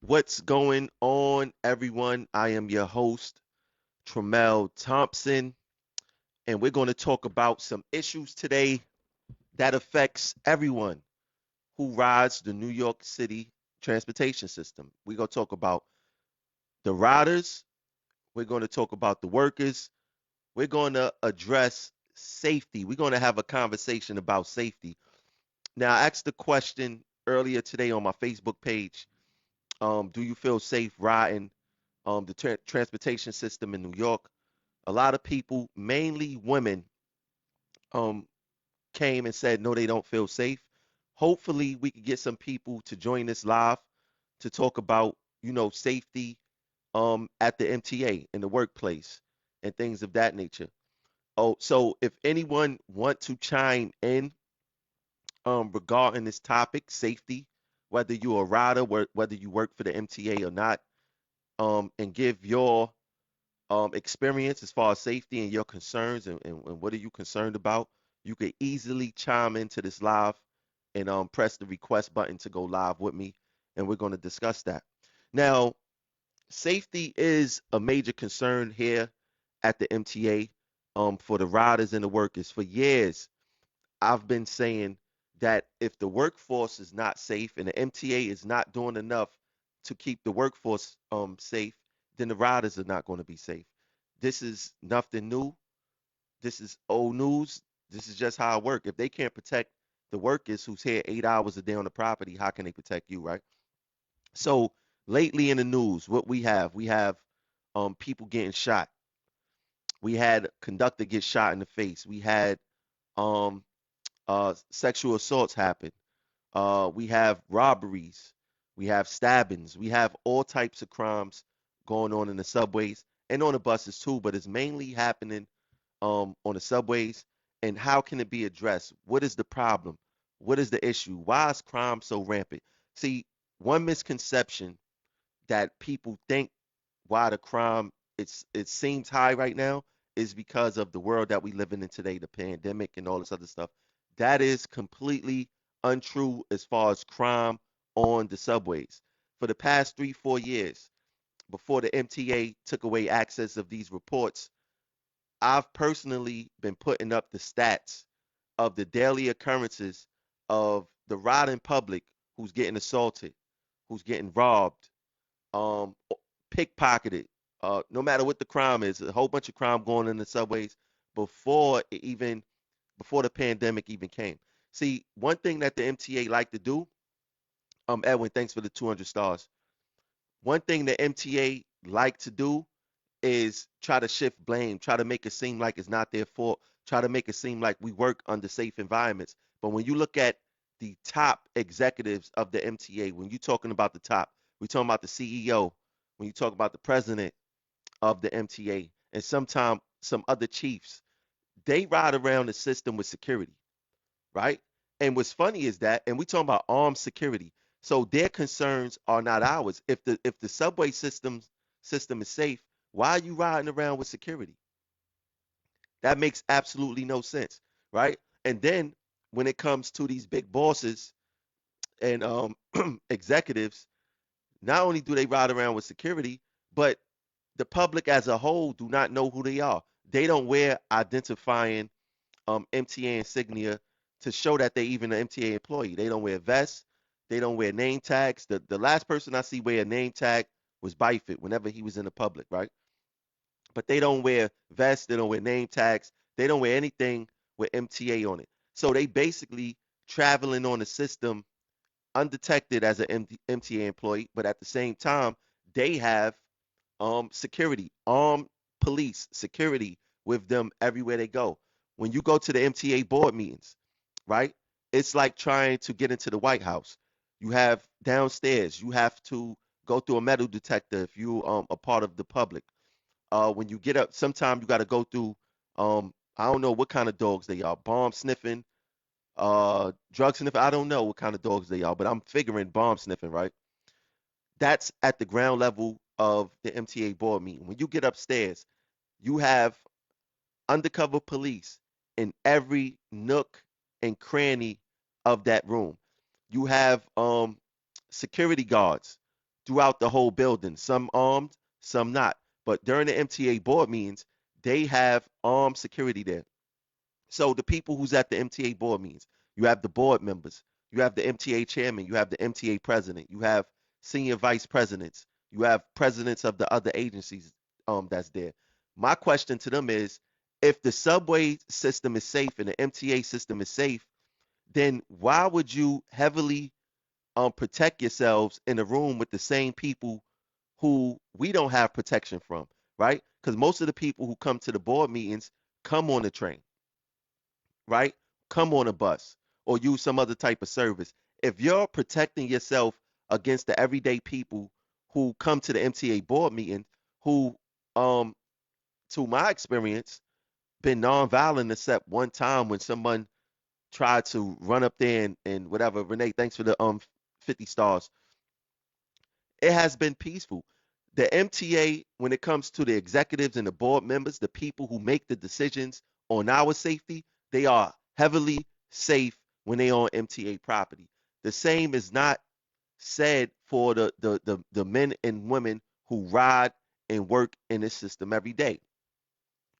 What's going on, everyone? I am your host, Tremel Thompson, and we're going to talk about some issues today that affects everyone who rides the New York City transportation system. We're going to talk about the riders, we're going to talk about the workers, we're going to address safety. We're going to have a conversation about safety. Now, I asked the question earlier today on my Facebook page. Do you feel safe riding the transportation system in New York? A lot of people, mainly women, um, came and said no, they don't feel safe. Hopefully, we can get some people to join this live to talk about, safety at the MTA in the workplace and things of that nature. Oh, so if anyone want to chime in regarding this topic, safety, whether you're a rider, whether you work for the MTA or not, and give your experience as far as safety and your concerns and what are you concerned about, you could easily chime into this live and press the request button to go live with me, and we're going to discuss that. Now, safety is a major concern here at the MTA for the riders and the workers. For years, I've been saying that if the workforce is not safe and the MTA is not doing enough to keep the workforce safe, then the riders are not going to be safe. This is nothing new. This is old news. This is just how it works. If they can't protect the workers who's here 8 hours a day on the property, how can they protect you, right? So lately in the news, what we have people getting shot. We had a conductor get shot in the face. We had um, sexual assaults happen. We have robberies, we have stabbings, we have all types of crimes going on in the subways and on the buses too, but it's mainly happening on the subways. And how can it be addressed? What is the problem? What is the issue? Why is crime so rampant? See, one misconception that people think why the crime it seems high right now is because of the world that we live in today, the pandemic and all this other stuff. That is completely untrue as far as crime on the subways. For the past 3, 4 years, before the MTA took away access of these reports, I've personally been putting up the stats of the daily occurrences of the riding public who's getting assaulted, who's getting robbed, um, pickpocketed. No matter what the crime is, a whole bunch of crime going in the subways before it even before the pandemic even came. See, one thing that the MTA like to do, Edwin, thanks for the 200 stars. One thing the MTA like to do is try to shift blame, try to make it seem like it's not their fault, try to make it seem like we work under safe environments. But when you look at the top executives of the MTA, when you're talking about the top, we're talking about the CEO, when you talk about the president of the MTA, and sometimes some other chiefs, they ride around the system with security, right? And what's funny is that, and we talking about armed security. So their concerns are not ours. If the subway system is safe, why are you riding around with security? That makes absolutely no sense, right? And then when it comes to these big bosses and executives, not only do they ride around with security, but the public as a whole do not know who they are. They don't wear identifying MTA insignia to show that they even an MTA employee. They don't wear vests. They don't wear name tags. The last person I see wear a name tag was Byford whenever he was in the public, right? But they don't wear vests. They don't wear name tags. They don't wear anything with MTA on it. So they basically traveling on the system undetected as an MTA employee, but at the same time, they have security, armed police security with them everywhere they go. When you go to the MTA board meetings, right? It's like trying to get into the White House. You have downstairs, you have to go through a metal detector if you a part of the public. When you get up, sometimes you got to go through I don't know what kind of dogs they are, bomb sniffing, drug sniffing. I don't know what kind of dogs they are, but I'm figuring bomb sniffing, right? That's at the ground level of the MTA board meeting. When you get upstairs, you have undercover police in every nook and cranny of that room. You have security guards throughout the whole building. Some armed, some not. But during the MTA board meetings, they have armed security there. So the people who's at the MTA board meetings, you have the board members, you have the MTA chairman, you have the MTA president, you have senior vice presidents, you have presidents of the other agencies that's there. My question to them is, if the subway system is safe and the MTA system is safe, then why would you heavily protect yourselves in a room with the same people who we don't have protection from, right? Because most of the people who come to the board meetings come on the train, right? Come on a bus or use some other type of service. If you're protecting yourself against the everyday people who come to the MTA board meeting, who, um, to my experience, been nonviolent except one time when someone tried to run up there and whatever. Renee, thanks for the 50 stars. It has been peaceful. The MTA, when it comes to the executives and the board members, the people who make the decisions on our safety, they are heavily safe when they on MTA property. The same is not said for the men and women who ride and work in this system every day,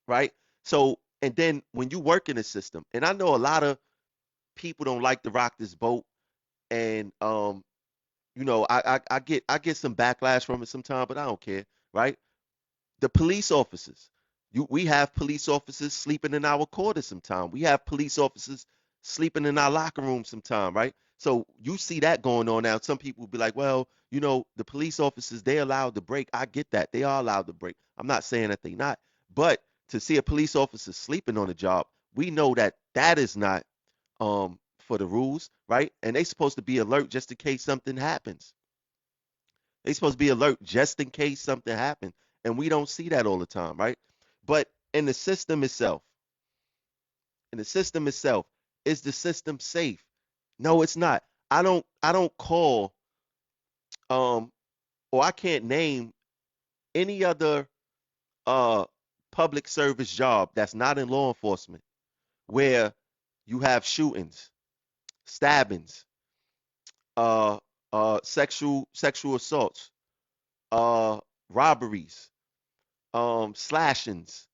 right? So, and then when you work in the system, and I know a lot of people don't like to rock this boat, and I get some backlash from it sometimes, but I don't care, right? The police officers, we have police officers sleeping in our quarters sometimes. We have police officers sleeping in our locker room sometime, right? So you see that going on now. Some people will be like, well, the police officers, they allowed to break. I get that. They are allowed to break. I'm not saying that they not. But to see a police officer sleeping on the job, we know that that is not for the rules, right? And they supposed to be alert just in case something happens. They supposed to be alert just in case something happens. And we don't see that all the time, right? But in the system itself, in the system itself, is the system safe? No, it's not. I don't call um or I can't name any other uh public service job that's not in law enforcement where you have shootings, stabbings, uh sexual assaults, uh robberies, slashings,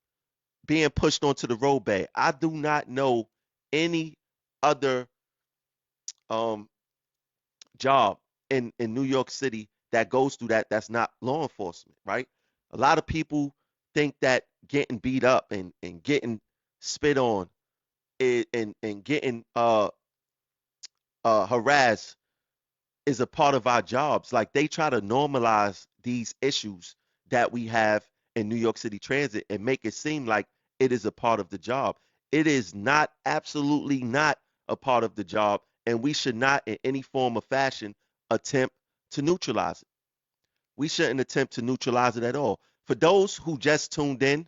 being pushed onto the roadbed. I do not know any other um job in New York City that goes through that's not law enforcement, right? A lot of people think that getting beat up and getting spit on and getting harassed is a part of our jobs. Like they try to normalize these issues that we have in New York City Transit and make it seem like it is a part of the job. It is not, absolutely not a part of the job, and we should not, in any form or fashion, attempt to neutralize it. We shouldn't attempt to neutralize it at all. For those who just tuned in,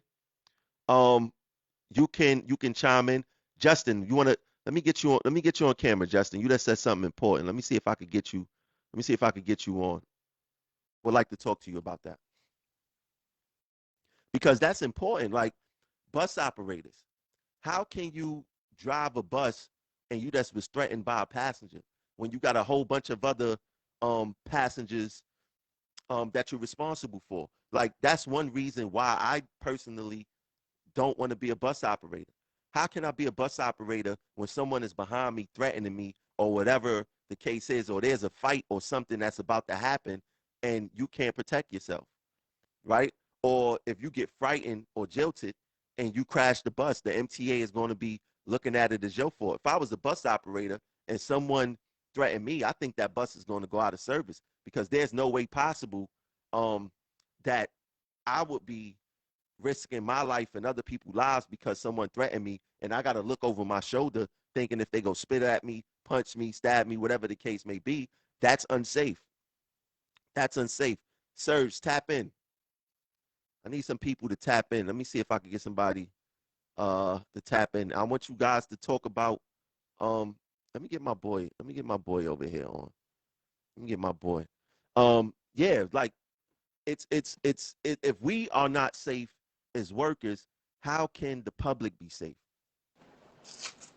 um, you can chime in. Justin, you want to let me get you on camera, Justin. You just said something important. Let me see if I could get you. Let me see if I could get you on. Would like to talk to you about that because that's important. Like bus operators, how can you drive a bus and you just was threatened by a passenger when you got a whole bunch of other passengers that you're responsible for? Like that's one reason why I personally don't want to be a bus operator. How can I be a bus operator when someone is behind me threatening me or whatever the case is, or there's a fight or something that's about to happen and you can't protect yourself, right? Or if you get frightened or jilted and you crash the bus, the MTA is going to be looking at it as your fault. If I was a bus operator and someone threatened me, I think that bus is going to go out of service because there's no way possible um, that I would be risking my life and other people's lives because someone threatened me and I got to look over my shoulder thinking if they go spit at me, punch me, stab me, whatever the case may be. That's unsafe. That's unsafe. Serge, tap in. I need some people to tap in. Let me see if I can get somebody to tap in. I want you guys to talk about um let me get my boy over here on. Let me get my boy. Yeah, like if we are not safe as workers, how can the public be safe?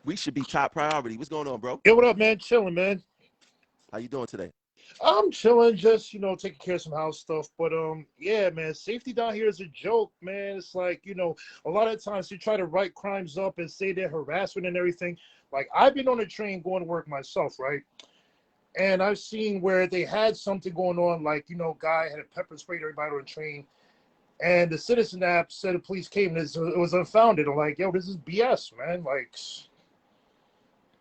We should be top priority. What's going on, bro? Yo, what up, man? Chilling, man. How you doing today? I'm chilling, just taking care of some house stuff. But yeah, man, safety down here is a joke, man. It's like a lot of times you try to write crimes up and say they're harassment and everything. Like I've been on a train going to work myself, right? And I've seen where they had something going on, like guy had a pepper sprayed everybody on the train, and the citizen app said the police came, and it was unfounded. I'm like, yo, this is BS, man. Like,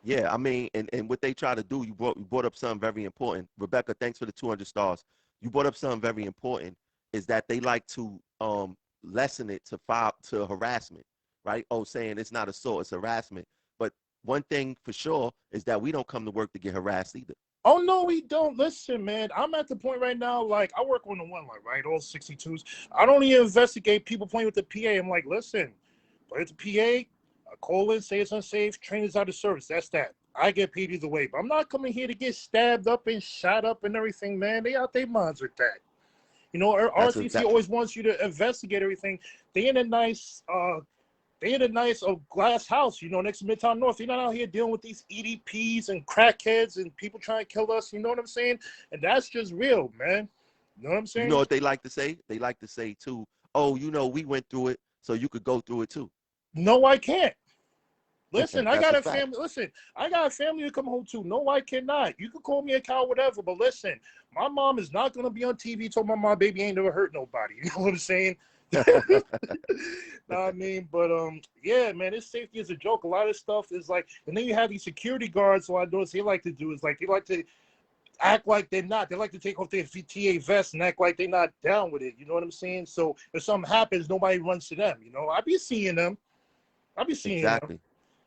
Yeah, I mean, and what they try to do, you brought up something very important. Rebecca, thanks for the 200 stars. You brought up something very important, is that they like to lessen it to harassment, right? Oh, saying it's not assault, it's harassment. But one thing for sure is that we don't come to work to get harassed either. oh no, we don't. Listen, man. I'm at the point right now. Like I work on the one line, right? All 62s. I don't even investigate people playing with the PA. I'm like, listen, play with the PA. Call in, say it's unsafe. Train is out of service. That's that. I get paid either way, but I'm not coming here to get stabbed up and shot up and everything, man. They out their minds with that. That's a RCC that always wants you to investigate everything. They in a nice they in a nice glass house, next to Midtown North. They're not out here dealing with these EDPs and crackheads and people trying to kill us. You know what I'm saying? And that's just real, man. You know what I'm You know saying? what they like to say? They like to say too, oh, we went through it, so you could go through it too. No, I can't. Listen, I That's got a a fact. family. Listen, I got a family to come home to. No, I cannot. You can call me a cow, whatever, but listen, my mom is not gonna be on TV talking about my baby ain't never hurt nobody. You know what I'm saying? Know what I mean? But yeah, man, this safety is a joke. A lot of stuff is like, and then you have these security guards. So I notice they like to do is like they like to act like they're not. They like to take off their TA vest and act like they're not down with it. You know what I'm saying? So if something happens, nobody runs to them. I be seeing them. I be seeing them. Exactly.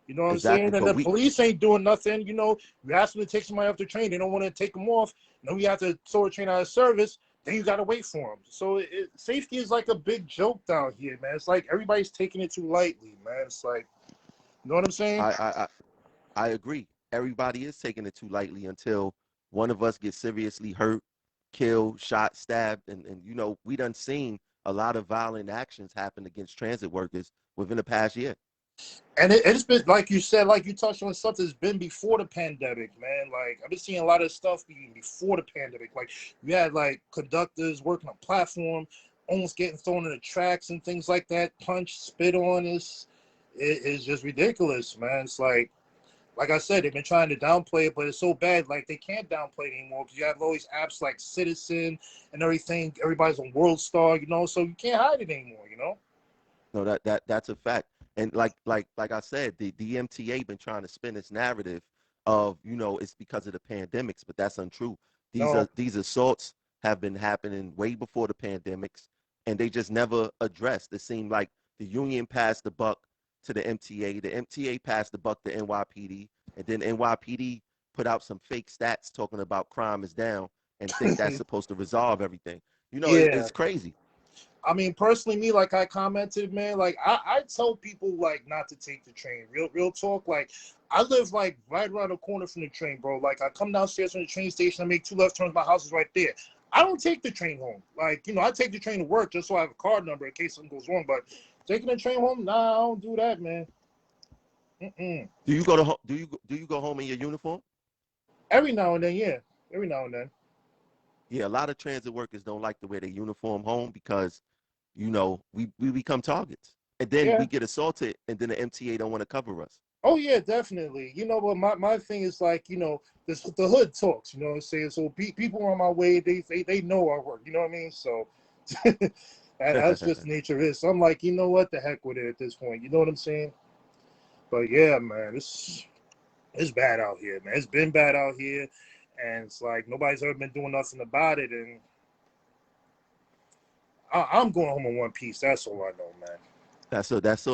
You know what I'm saying? Exactly. And But the we police ain't doing nothing. You ask them to take somebody off the train. They don't want to take them off. Then we have to throw a train out of service. Then you got to wait for them. So safety is like a big joke down here, man. It's like everybody's taking it too lightly, man. It's like, you know what I'm saying? I I, I agree. Everybody is taking it too lightly until one of us gets seriously hurt, killed, shot, stabbed, and we done seen a lot of violent actions happen against transit workers within the past year. And it's been, like you said, like you touched on something that's been before the pandemic, man. Like I've been seeing a lot of stuff before the pandemic. Like you had like conductors working on platform, almost getting thrown in the tracks and things like that. Punch, spit on is just ridiculous, man. It's like I said, they've been trying to downplay it, but it's so bad, like they can't downplay it anymore because you have all these apps like Citizen and everything. Everybody's on World Star, so you can't hide it anymore. No, that's a fact. And like I said, the MTA been trying to spin this narrative of it's because of the pandemics, but that's untrue. No, These assaults have been happening way before the pandemics, and they just never addressed. It seemed like the union passed the buck to the MTA, the MTA passed the buck to NYPD, and then NYPD put out some fake stats talking about crime is down and think that's supposed to resolve everything. yeah. It's crazy. I mean, personally, me, like I commented, man, like I tell people like not to take the train. Real talk. Like I live like right around the corner from the train, bro. Like I come downstairs from the train station, I make two left turns, my house is right there. I don't take the train home. Like, I take the train to work just so I have a card number in case something goes wrong. But taking the train home, nah, I don't do that, man. Mm-mm. Do you go home in your uniform? Every now and then, yeah. Every now and then. Yeah, a lot of transit workers don't like to wear their uniform home because, we become targets. And then Yeah. we get assaulted and then the MTA don't want to cover us. Oh yeah, definitely. But my thing is like, this the hood talks, you know what I'm saying? So people on my way, they know our work, you know what I mean? So that's just the nature of it. So I'm like, you know what, the heck with it at this point. You know what I'm saying? But yeah, man, it's bad out here, man. It's been bad out here, and it's like nobody's ever been doing nothing about it. And I'm going home in one piece. That's all I know, man. That's all, that's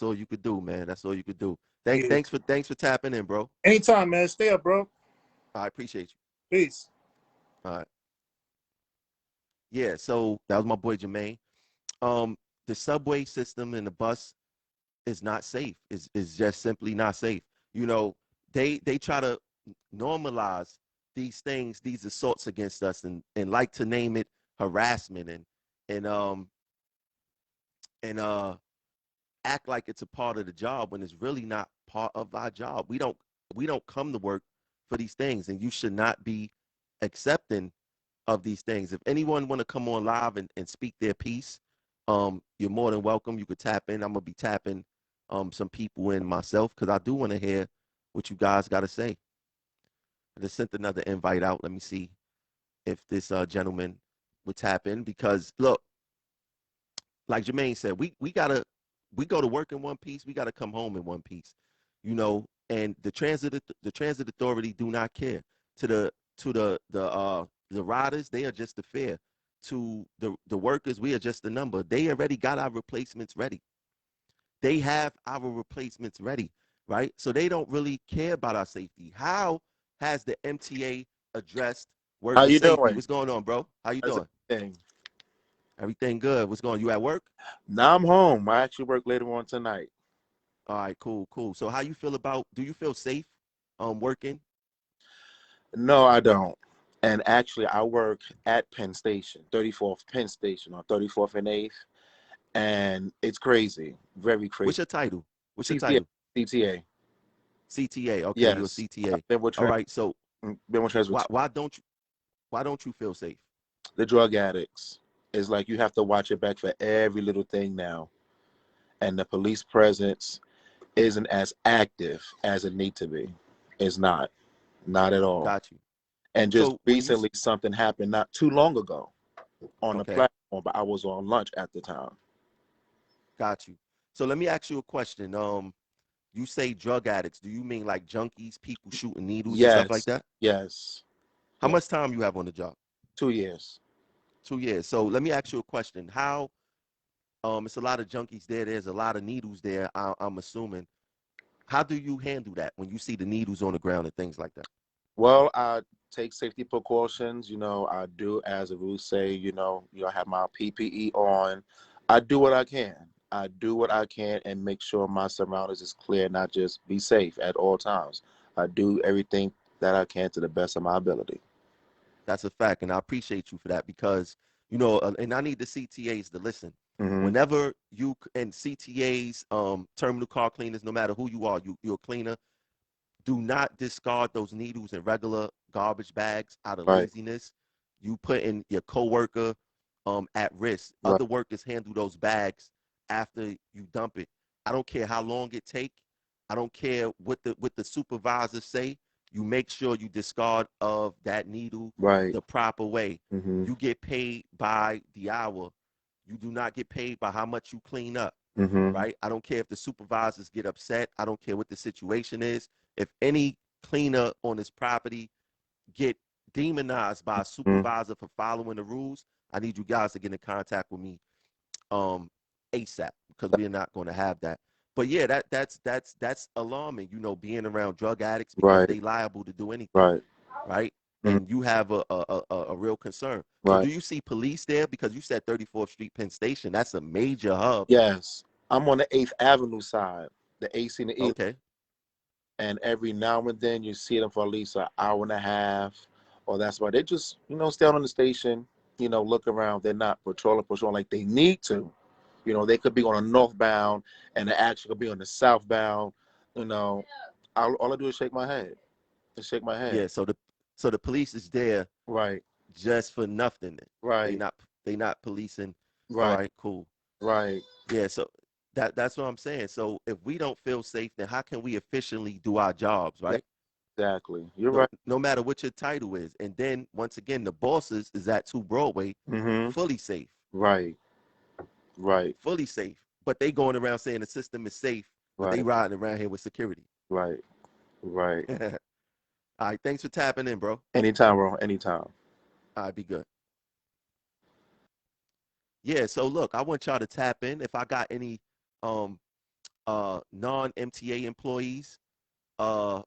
all you could do, man. That's all you could do. Yeah. Thanks for tapping in, bro. Anytime, man. Stay up, bro. I appreciate you. Peace. All right. Yeah, so that was my boy Jermaine. Um, the subway system and the bus is not safe. Is just simply not safe. You know, they try to normalize these things, these assaults against us, and like to name it harassment and um and act like it's a part of the job when it's really not part of our job. We don't come to work for these things, and you should not be accepting of these things. If anyone want to come on live and speak their piece, you're more than welcome. You could tap in. I'm gonna be tapping some people in myself because I do want to hear what you guys got to say. I just sent another invite out. Let me see if this gentleman would tap in because look, like Jermaine said, we go to work in one piece. We gotta come home in one piece, you know. And the transit authority do not care to the riders. They are just a fare. To the workers, we are just a number. They already got our replacements ready. They have our replacements ready, right? So they don't really care about our safety. How has the MTA addressed How worker you safety? doing? What's going on, bro? How you How's doing? everything? Everything good. What's going on? You at work? Now I'm home. I actually work later on tonight. All right, cool, cool. So how you feel about, do you feel safe working? No, I don't. And actually, I work at Penn Station, 34th Penn Station on 34th and 8th. And it's crazy, very What's crazy. your title? What's your CTA, title? CTA. CTA. Okay, you're a Yes, CTA. I've been with All trans, right. So been with trans with why don't you feel safe? the drug addicts. It's like you have to watch your back for every little thing now. And the police presence isn't as active as it need to be. It's not at all. Got you. And just So when you recently, something happened not too long ago on the okay, platform, but I was on lunch at the time. got you. So let me ask you a question. You say drug addicts. Do you mean like junkies, people shooting needles and stuff like Yes, that? yes, How yes. much time you have on the job? 2 years. 2 years. So let me ask you a question. How it's a lot of junkies there. There's a lot of needles there. I'm assuming. How do you handle that when you see the needles on the ground and things like that? Well, I take safety precautions. I do as the rules say. I have my PPE on. I do what I can. I do what I can and make sure my surroundings is clear, not just be safe at all times. I do everything that I can to the best of my ability. That's a fact, and I appreciate you for that because and I need the CTAs to listen. Hmm. Whenever you and CTAs, terminal car cleaners, no matter who you are, you're a cleaner. Do not discard those needles in regular garbage bags out of Right, laziness. You putting your coworker at risk. right, Other workers handle those bags after you dump it. I don't care how long it take. I don't care what the supervisors say. You make sure you discard of that needle right. the proper way. Hmm. You get paid by the hour. You do not get paid by how much you clean up, Hmm. right? I don't care if the supervisors get upset. I don't care what the situation is. If any cleaner on this property get demonized by a Hmm. supervisor for following the rules, I need you guys to get in contact with me um ASAP because we're not going to have that. But yeah, that's alarming, being around drug addicts because Right, they liable to do anything, right, right? mhm, And you have a real concern. So right. do you see police there? Because you said 34th Street Penn Station. That's a major hub. Yes, I'm on the 8th Avenue side, the AC and the E, Okay. and every now and then you see them for at least an hour and a half, or that's why they just, stay on the station, look around. They're not patrolling like they need to. They could be on a northbound, and they actually could be on the southbound. You know, all I do is shake my head, and shake my head. Yeah, so the police is there Right, just for nothing. They right, not they not policing. All right, right, cool. right. Yeah, so that's what I'm saying. So if we don't feel safe, then how can we efficiently do our jobs, Yeah, right? exactly. You're No, right. no matter what your title is. And then once again, the bosses is at 2 Broadway, Hmm. fully safe, Right, right, fully safe. But they going around saying the system is safe, but they right, riding around here with security. right, right. All right, thanks for tapping in, bro. Anytime, bro. Anytime. All right, be good. Yeah, so look, I want y'all to tap in. If I got any um non MTA employees uh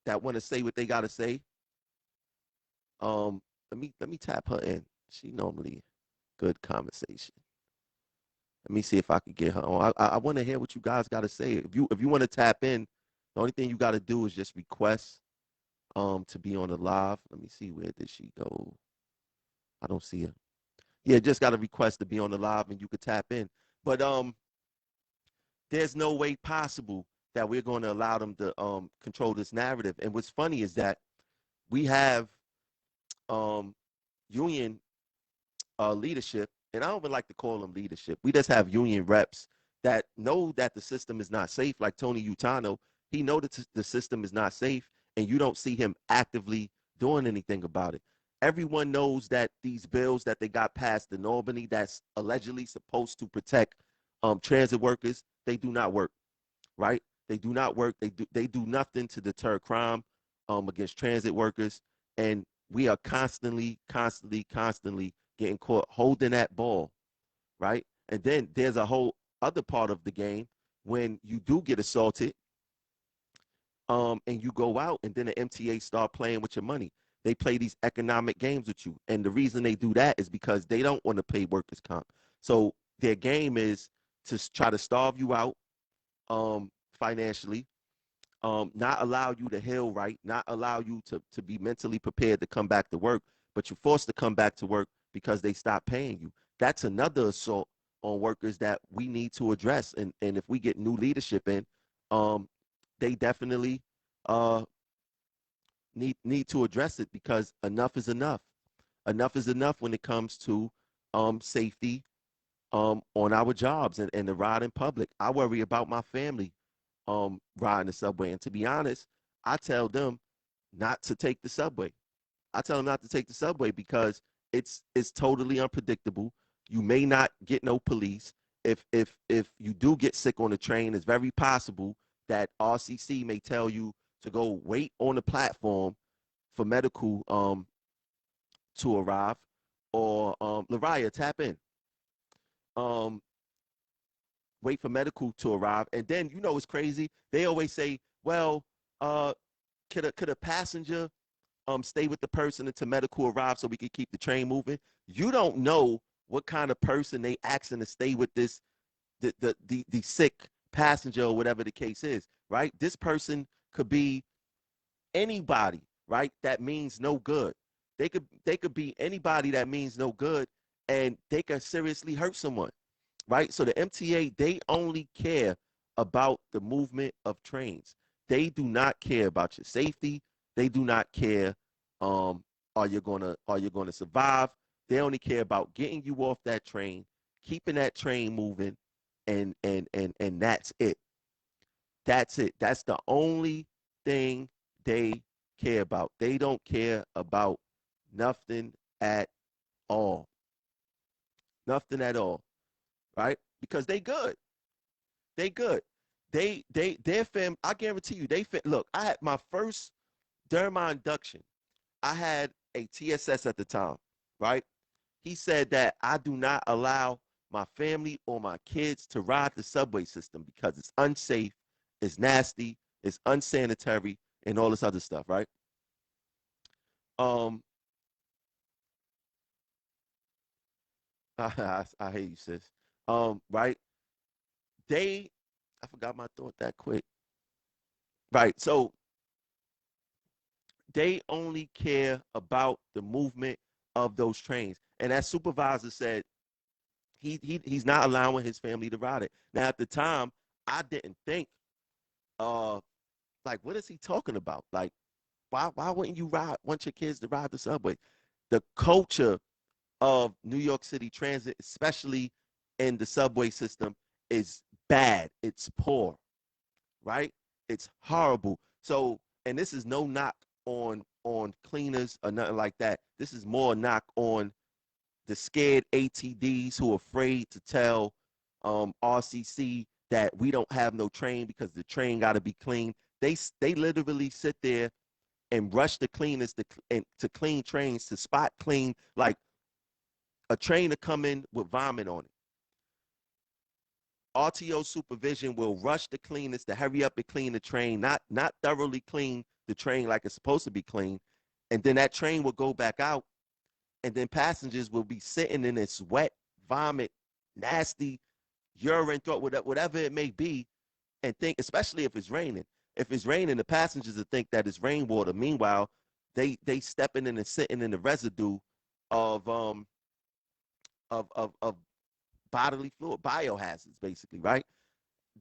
that want to say what they gotta say, let me tap her in. She normally good conversation. Let me see if I could get her on. I want to hear what you guys gotta say. If you want to tap in, the only thing you gotta do is just request to be on the live. Let me see, where did she go? I don't see her. Yeah, just gotta request to be on the live and you could tap in. But there's no way possible that we're going to allow them to control this narrative. And what's funny is that We have um, union leadership, and I don't even like to call them leadership. We just have union reps that know that the system is not safe. Like Tony Utano, he know that the system is not safe, and you don't see him actively doing anything about it. Everyone knows that these bills that they got passed in Albany, that's allegedly supposed to protect transit workers, they do not work. Right? They do not work. They do nothing to deter crime against transit workers, and we are constantly getting caught holding that ball, right? And then there's a whole other part of the game when you do get assaulted, and you go out, and then the MTA start playing with your money. They play these economic games with you, and the reason they do that is because they don't want to pay workers' comp. So their game is to try to starve you out financially, not allow you to heal right, not allow you to be mentally prepared to come back to work, but you're forced to come back to work because they stop paying you. That's another assault on workers that we need to address. And if we get new leadership in, um, they definitely uh, need to address it because enough is enough. Enough is enough when it comes to safety on our jobs and the ride in public. I worry about my family riding the subway. And to be honest, I tell them not to take the subway. I tell them not to take the subway because it's totally unpredictable. You may not get no police. If you do get sick on the train, it's very possible that RCC may tell you to go wait on the platform for medical to arrive, or Lariah, tap in. Um, Wait for medical to arrive, and then it's crazy. They always say, "Well, uh, could a passenger stay with the person until medical arrives so we can keep the train moving?" You don't know what kind of person they asking to stay with the sick passenger or whatever the case is, right? This person could be anybody, right? That means no good. They could be anybody that means no good, and they could seriously hurt someone, right? So the MTA, they only care about the movement of trains. They do not care about your safety. They do not care, um, are you gonna survive? They only care about getting you off that train, keeping that train moving, and that's it. That's it. That's the only thing they care about. They don't care about nothing at all. Nothing at all, right? Because they good. They good. Their fam. I guarantee you, look. I had my first during my induction. I had a TSS at the time, right? He said that I do not allow my family or my kids to ride the subway system because it's unsafe, it's nasty, it's unsanitary, and all this other stuff, right? Um, I hate you, sis. Right? They, I forgot my thought that quick. Right. So they only care about the movement of those trains. And that supervisor said he's not allowing his family to ride it. Now at the time, I didn't think uh like what is he talking about? Like why wouldn't you want your kids to ride the subway? The culture of New York City transit, especially in the subway system, is bad. It's poor, right? It's horrible. So, and this is no knock on cleaners or nothing like that. This is more knock on the scared ATDs who are afraid to tell RCC that we don't have no train because the train got to be clean. They literally sit there and rush the cleaners to clean trains, to spot clean, like a train to come in with vomit on it. RTO supervision will rush the cleaners to hurry up and clean the train, not thoroughly clean the train like it's supposed to be clean, and then that train will go back out, and then passengers will be sitting in this wet vomit, nasty urine, throat, whatever it may be, and think, especially if it's raining. If it's raining, the passengers will think that it's rainwater. Meanwhile, they stepping in and sitting in the residue of of bodily fluid, biohazards, basically, right?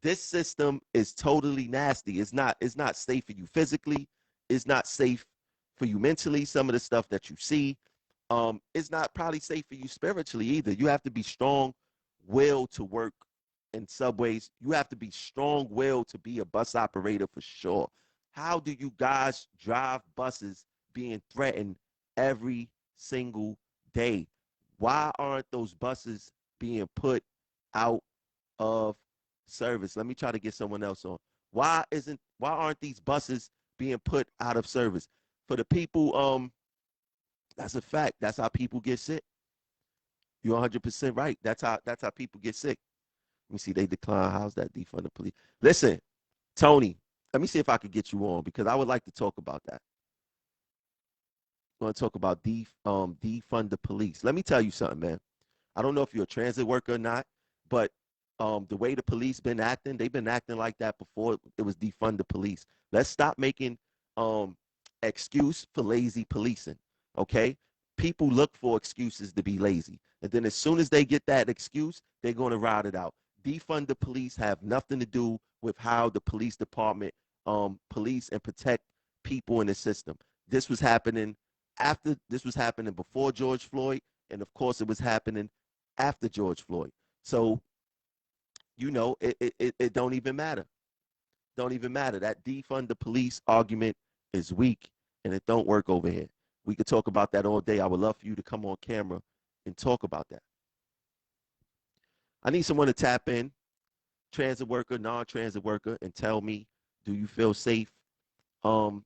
This system is totally nasty. It's not safe for you physically. It's not safe for you mentally. Some of the stuff that you see, it's not probably safe for you spiritually either. You have to be strong will to work in subways. You have to be strong will to be a bus operator for sure. How do you guys drive buses being threatened every single day? Why aren't those buses being put out of service? Let me try to get someone else on. Why aren't these buses being put out of service? For the people, that's a fact. That's how people get sick. You're 100% right. That's how people get sick. Let me see. They decline. How's that defund the police? Listen, Tony. Let me see if I could get you on because I would like to talk about that. I want to talk about defund the police. Let me tell you something, man. I don't know if you're a transit worker or not, but the way the police been acting, they've been acting like that before it was defund the police. Let's stop making um, excuse for lazy policing. Okay, people look for excuses to be lazy, and then as soon as they get that excuse, they're going to ride it out. Defund the police have nothing to do with how the police department police and protect people in the system. This was happening after. This was happening before George Floyd, and of course, it was happening after George Floyd. So, it don't even matter. Don't even matter. That defund the police argument is weak and it don't work over here. We could talk about that all day. I would love for you to come on camera and talk about that. I need someone to tap in, transit worker, non-transit worker, and tell me, do you feel safe um,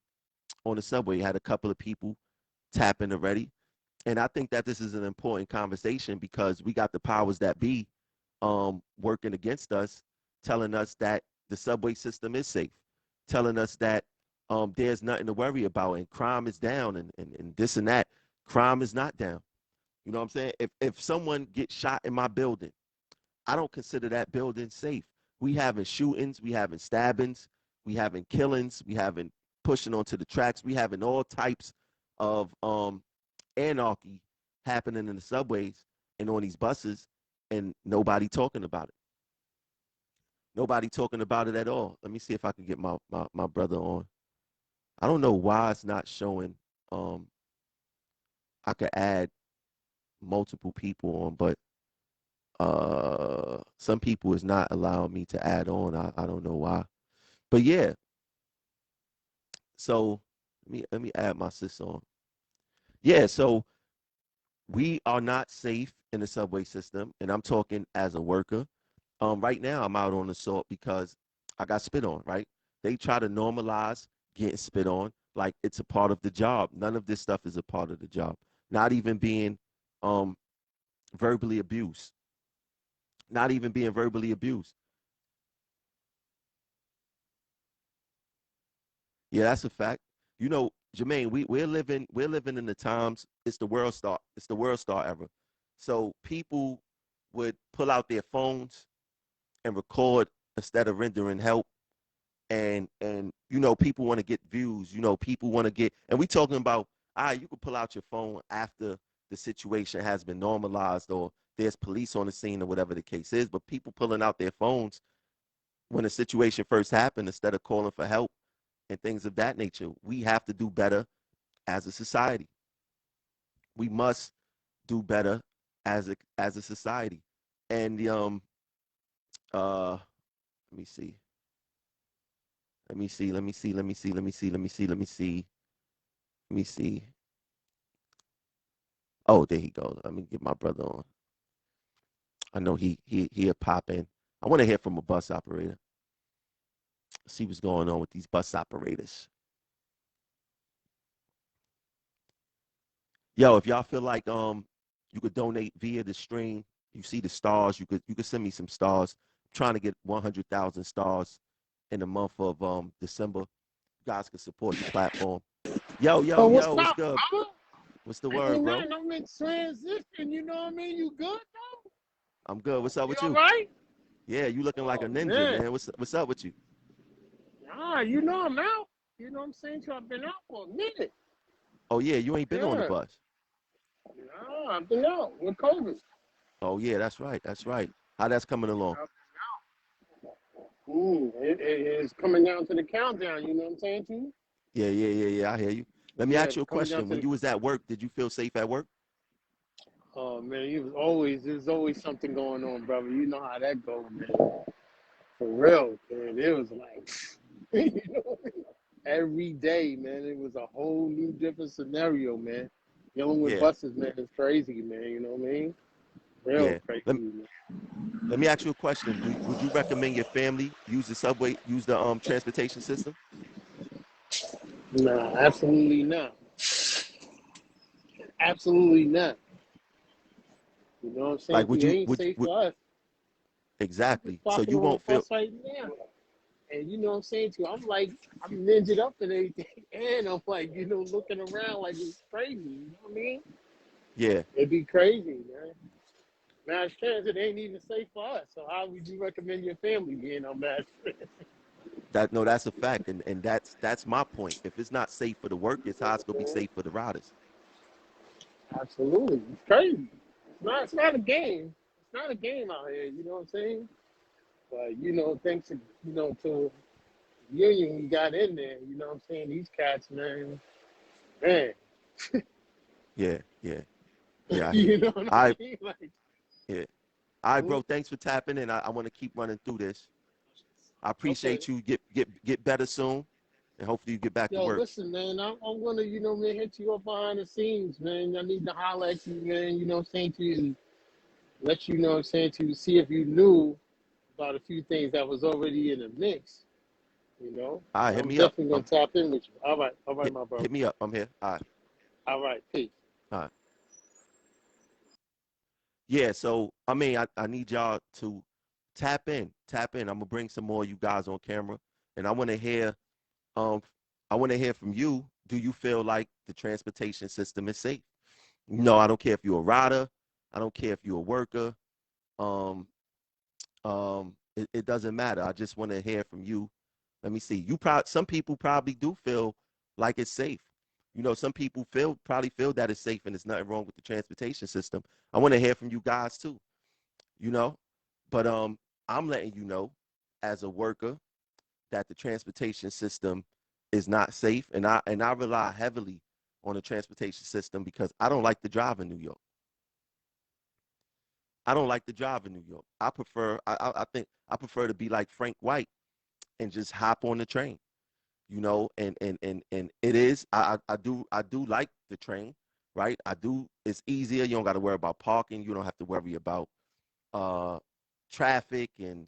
on the subway? You had a couple of people tap in already. And I think that this is an important conversation because we got the powers that be working against us, telling us that the subway system is safe, telling us that there's nothing to worry about and crime is down and this and that. Crime is not down. You know what I'm saying? If someone gets shot in my building, I don't consider that building safe. We having shootings, we having stabbings, we having killings, we having pushing onto the tracks, we having all types of anarchy happening in the subways and on these buses, and nobody talking about it. Nobody talking about it at all. Let me see if I can get my brother on. I don't know why it's not showing. Um, I could add multiple people on, but some people is not allowing me to add on. I don't know why. But yeah, so let me add my sis on. Yeah, so we are not safe in the subway system, and I'm talking as a worker. Right now I'm out on assault because I got spit on, right? They try to normalize getting spit on like it's a part of the job. None of this stuff is a part of the job. Not even being um verbally abused. Not even being verbally abused. Yeah, that's a fact. You know, Jermaine, we're living in the times, it's the world star era. So people would pull out their phones and record instead of rendering help. And people want to get views. People want to get, and we talking about, you can pull out your phone after the situation has been normalized or there's police on the scene or whatever the case is, but people pulling out their phones when the situation first happened instead of calling for help and things of that nature. We have to do better as a society. We must do better as a society. And uh let me see. Let me see. Let me see. Let me see. Let me see. Let me see. Let me see. Let me see. Oh, there he goes. Let me get my brother on. I know he'll pop in. I want to hear from a bus operator. See what's going on with these bus operators. Yo, if y'all feel like you could donate via the stream, you see the stars, you could send me some stars. I'm trying to get 100,000 stars in the month of December. You guys can support the platform. Yo, yo, Oh, what's yo, what's up, good? brother? What's the word, Ain't bro? nothing. I'm in transition. You know what I mean? You good, though? I'm good. What's up You with all you? right? Yeah, you looking like a Oh, ninja, man. man. What's up with you? You know I'm out. You know what I'm saying? So I've been out for a minute. Oh yeah, you ain't been on the Yeah. bus. I've been out with COVID. Oh yeah, that's right. That's right. How that's coming along? I've it is coming down to the countdown. You know what I'm saying to you? Yeah, yeah, yeah, yeah. I hear you. Let me Yeah, ask you a coming down question. to When the you was at work, did you feel safe at work? oh man, there's always something going on, brother. You know how that goes, man. For real, man. It was like you know, every day, man, it was a whole new different scenario, man. Dealing with Yeah, buses, man, is crazy, man. You know what I mean? Real yeah. crazy, Let, man. let me ask you a question. Would you recommend your family use the subway, use the transportation system? Nah, absolutely not. Absolutely not. You know what I'm saying? Like, To would you, it you ain't safe would for us. I'm just exactly? So walking you on a won't feel. bus right now. And you know what I'm saying to you? I'm like, I'm ninja up and everything. And I'm like, looking around like it's crazy. You know what I mean? Yeah, It'd be crazy, man. Mass transit ain't even safe for us. So how would you recommend your family being on mass transit? that no, that's a fact, and that's my point. If it's not safe for the workers, how it's gonna be safe for the riders? Absolutely. It's crazy. It's not a game. It's not a game out here, you know what I'm saying? But thanks to union we got in there, you know what I'm saying? These cats, man, Yeah, yeah, yeah. I hear you you. know what I I mean? Like, yeah. All right, mhm. bro. Thanks for tapping in. I want to keep running through this. I Okay. appreciate you. Get better soon, and hopefully you get back to Yo, work. listen, man, I'm gonna, man, hit you up behind the scenes, man. I need to holler at you, man, you know what I'm saying to you, and let you know what I'm saying to you, see if you knew about a few things that was already in the mix, you know? All right, hit I'm me up. definitely gonna tap in with you. All right, my brother. Hit me up. I'm here. All right, All right, peace. all right. Yeah. So I mean, I need y'all to tap in. Tap in. I'm gonna bring some more of you guys on camera, and um I want to hear from you. Do you feel like the transportation system is safe? No, I don't care if you're a rider. I don't care if you're a worker. Um, it doesn't matter. I just want to hear from you. Let me see. Some people probably do feel like it's safe. Some people probably feel that it's safe and there's nothing wrong with the transportation system. I want to hear from you guys too. You know, but I'm letting you know as a worker that the transportation system is not safe, and I rely heavily on the transportation system because I don't like to drive in New York. I don't like to drive in New York. I think I prefer to be like Frank White and just hop on the train. And it is I do like the train, right? I do. It's easier. You don't got to worry about parking. You don't have to worry about uh traffic and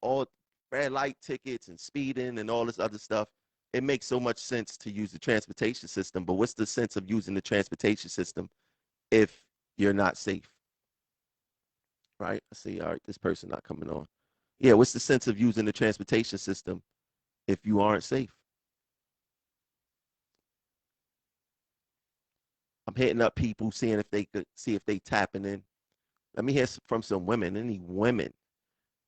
all red light tickets and speeding and all this other stuff. It makes so much sense to use the transportation system, but what's the sense of using the transportation system if you're not safe, right? I see. All right, this person not coming on. Yeah, what's the sense of using the transportation system if you aren't safe? I'm hitting up people, seeing if they could see if they tapping in. Let me hear from some women. Any women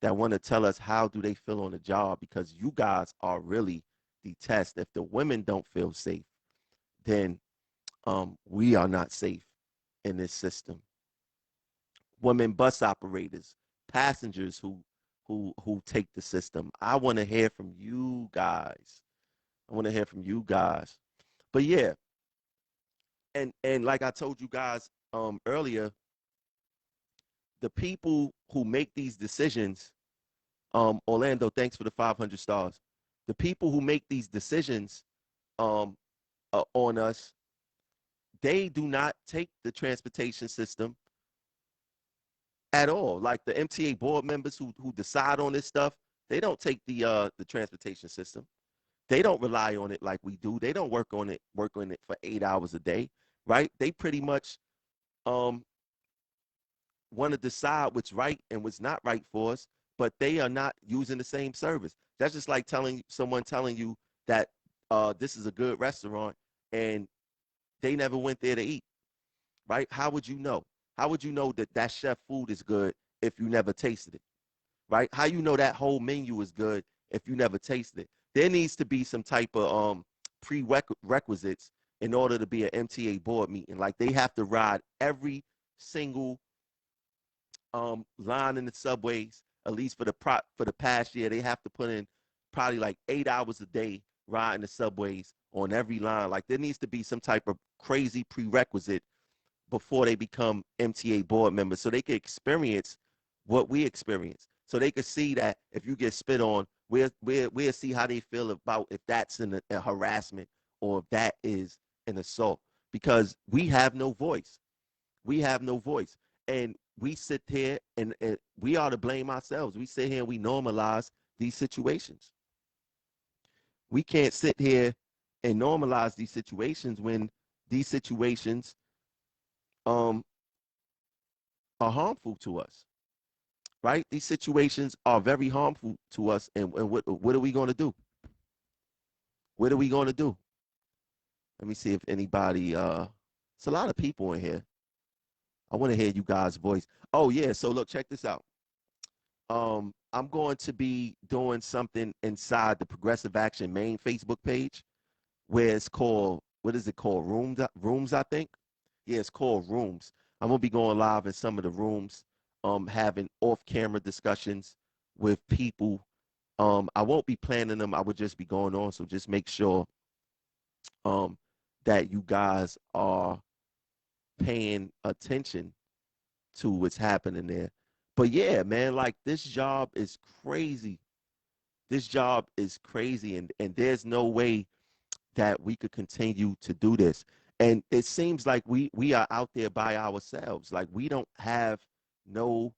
that want to tell us how do they feel on the job, because you guys are really the test. If the women don't feel safe, then we are not safe in this system. Women bus operators, passengers who take the system. I want to hear from you guys. I want to hear from you guys. But yeah, and like I told you guys earlier, the people who make these decisions, Orlando, thanks for the 500 stars. The people who make these decisions um, on us, they do not take the transportation system at all. Like the MTA board members who decide on this stuff, they don't take the transportation system. They don't rely on it like we do. They don't work on it for 8 hours a day, right? They pretty much um want to decide what's right and what's not right for us, but they are not using the same service. That's just like telling you that this is a good restaurant and they never went there to eat, right? How would you know? How would you know that that chef food is good if you never tasted it, right? How you know that whole menu is good if you never tasted it? There needs to be some type of prerequisites in order to be an MTA board meeting. Like they have to ride every single line in the subways, at least for the past year. They have to put in probably like 8 hours a day riding the subways on every line. Like there needs to be some type of crazy prerequisite before they become MTA board members so they can experience what we experience. So they could see that if you get spit on, we'll see how they feel about if that's a harassment or if that is an assault. Because we have no voice. We have no voice. And we sit here and we ought to blame ourselves. We sit here and we normalize these situations. We can't sit here and normalize these situations when these situations um, are harmful to us, right? These situations are very harmful to us. And what are we going to do? What are we going to do? Let me see if anybody, it's a lot of people in here. I want to hear you guys' voice. Oh, yeah. So, look, check this out. I'm going to be doing something inside the Progressive Action main Facebook page where it's called, what is it called? Rooms, I think. Yeah, it's called Rooms. I'm gonna be going live in some of the rooms, having off-camera discussions with people. I won't be planning them. I would just be going on. So just make sure um that you guys are paying attention to what's happening there. But yeah, man, like this job is crazy. This job is crazy, and there's no way that we could continue to do this. And it seems like we are out there by ourselves. Like we don't have no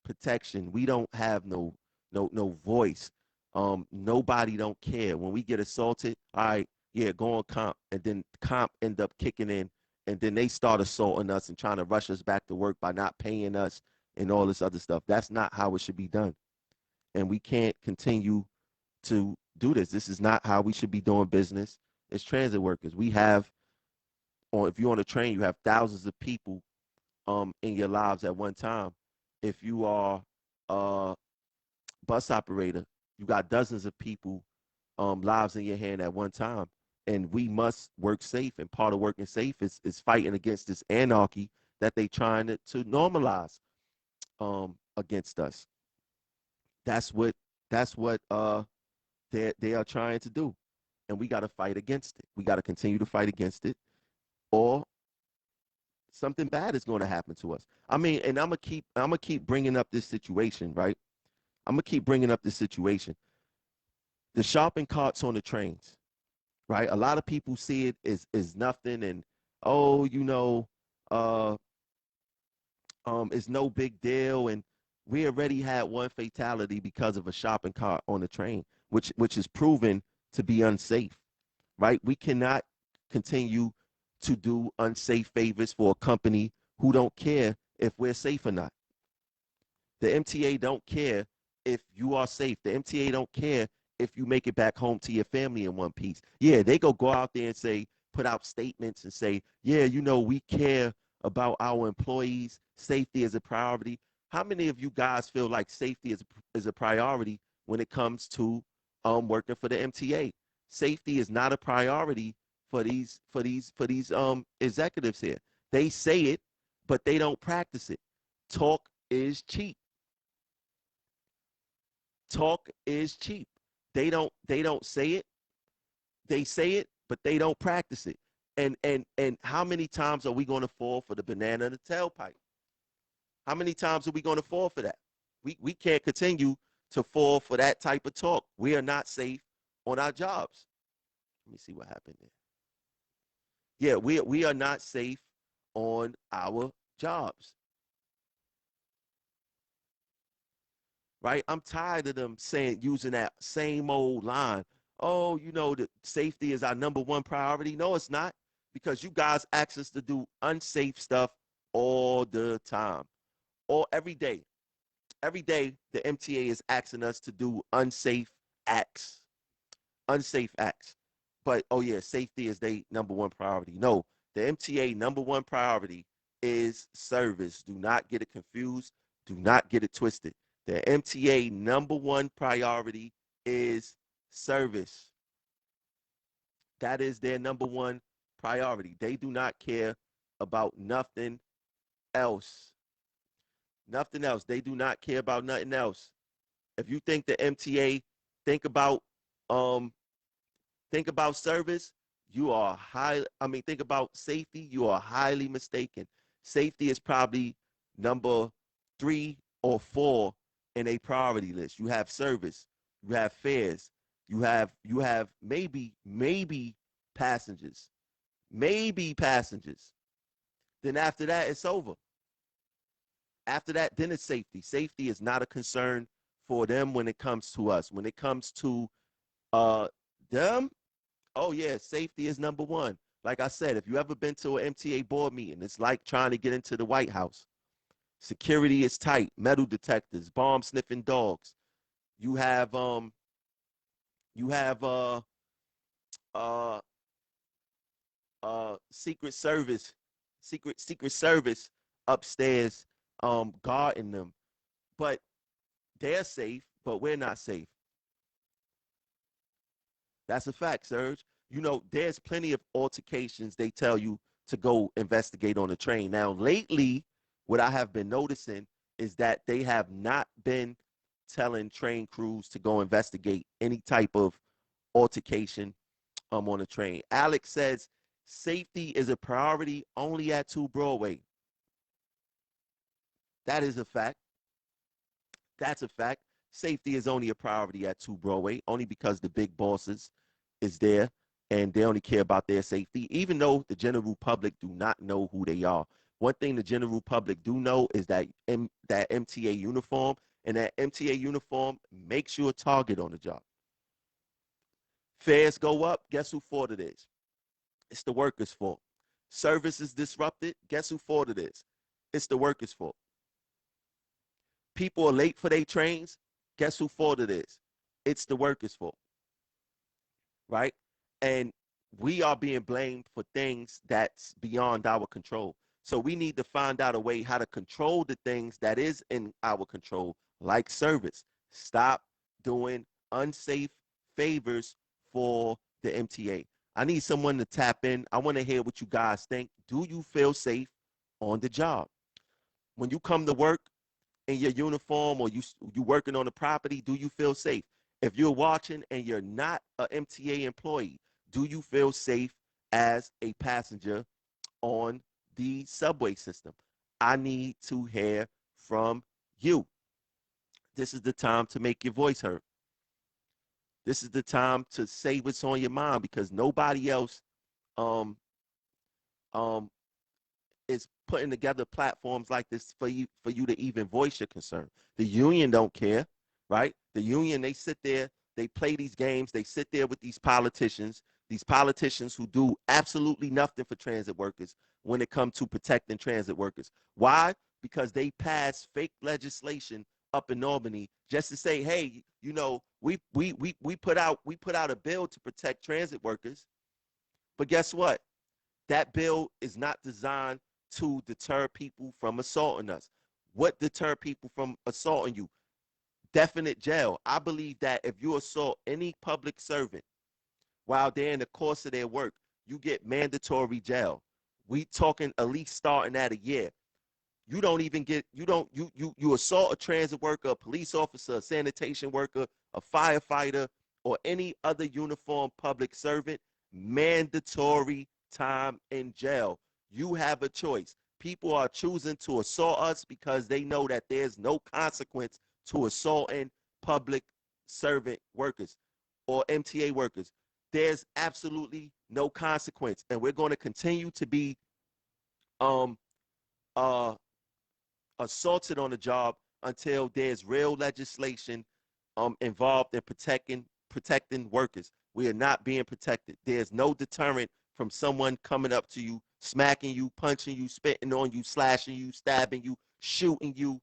protection. We don't have no voice. Nobody don't care. When we get assaulted, all right, yeah, go on comp. And then comp end up kicking in and then they start assaulting us and trying to rush us back to work by not paying us and all this other stuff. That's not how it should be done. And we can't continue to do this. This is not how we should be doing business as transit workers. We have, or if you're on a train, you have thousands of people in your lives at one time. If you are a bus operator, you got dozens of people lives in your hand at one time. And we must work safe. And part of working safe is fighting against this anarchy that they trying to normalize against us. That's what they are trying to do. And we got to fight against it. We got to continue to fight against it, or something bad is going to happen to us. I mean, and I'm gonna keep bringing up this situation, right? I'm gonna keep bringing up this situation. The shopping carts on the trains, right? A lot of people see it as nothing, and oh, uh, it's no big deal, and we already had one fatality because of a shopping cart on the train, which is proven to be unsafe, right? We cannot continue to do unsafe favors for a company who don't care if we're safe or not. The MTA don't care if you are safe. The MTA don't care if you make it back home to your family in one piece. Yeah, they go out there and say, put out statements and say, yeah, we care about our employees. Safety is a priority. How many of you guys feel like safety is a priority when it comes to working for the MTA? Safety is not a priority for these executives here. They say it, but they don't practice it. Talk is cheap. Talk is cheap. They don't say it. They say it, but they don't practice it. And how many times are we going to fall for the banana in the tailpipe? How many times are we going to fall for that? We can't continue to fall for that type of talk. We are not safe on our jobs. Let me see what happened there. Yeah, we are not safe on our jobs. Right? I'm tired of them saying using that same old line. Oh, the safety is our number one priority. No, it's not, because you guys ask us to do unsafe stuff all the time, or every day. Every day, the MTA is asking us to do acts, unsafe acts. But oh yeah, safety is their number one priority. No, the MTA number one priority is service. Do not get it confused. Do not get it twisted. The MTA number one priority is service. That is their number one priority. They do not care about nothing else. Nothing else. They do not care about nothing else. If you think the MTA think about um Think about service, you are think about safety, you are highly mistaken. Safety is probably number 3 or 4 in a priority list. You have service, you have fares, you have maybe passengers, maybe passengers. Then after that, it's over. After that, then it's safety. Safety is not a concern for them when it comes to us. When it comes to uh them, oh yeah, safety is number one. Like I said, if you ever been to an MTA board meeting, it's like trying to get into the White House. Security is tight, metal detectors, bomb sniffing dogs. You have you have uh Secret Service, Secret Service upstairs guarding them. But they're safe, but we're not safe. That's a fact, Serge. You know, there's plenty of altercations they tell you to go investigate on the train. Now, lately, what I have been noticing is that they have not been telling train crews to go investigate any type of altercation on the train. Alex says safety is a priority only at 2 Broadway. That is a fact. That's a fact. Safety is only a priority at 2 Broadway, only because the big bosses is there and they only care about their safety, even though the general public do not know who they are. One thing the general public do know is that that MTA uniform, and that MTA uniform makes you a target on the job. Fares go up, guess who fault it is? It's the workers' fault. Service is disrupted, guess who fault it is? It's the workers' fault. People are late for their trains, guess who fault it is? It's the workers' fault, right? And we are being blamed for things that's beyond our control. So we need to find out a way how to control the things that is in our control, like service. Stop doing unsafe favors for the MTA. I need someone to tap in. I want to hear what you guys think. Do you feel safe on the job? When you come to work, in your uniform, or you working on the property, do you feel safe? If you're watching and you're not an MTA employee, do you feel safe as a passenger on the subway system? I need to hear from you. This is the time to make your voice heard. This is the time to say what's on your mind, because nobody else um um is putting together platforms like this for you to even voice your concern. The union don't care, right? The union, they sit there, they play these games, they sit there with these politicians who do absolutely nothing for transit workers when it comes to protecting transit workers. Why? Because they pass fake legislation up in Albany just to say, hey, you know, we put out a bill to protect transit workers, but guess what? That bill is not designed to deter people from assaulting us. What deter people from assaulting you? Definite jail. I believe that if you assault any public servant while they're in the course of their work, you get mandatory jail. We talking at least starting at a year. You don't even get you assault a transit worker, a police officer, a sanitation worker, a firefighter, or any other uniformed public servant, mandatory time in jail. You have a choice. People are choosing to assault us because they know that there's no consequence to assaulting public servant workers or MTA workers. There's absolutely no consequence, and we're going to continue to be um uh assaulted on the job until there's real legislation involved in protecting workers. We are not being protected. There's no deterrent from someone coming up to you, smacking you, punching you, spitting on you, slashing you, stabbing you, shooting you,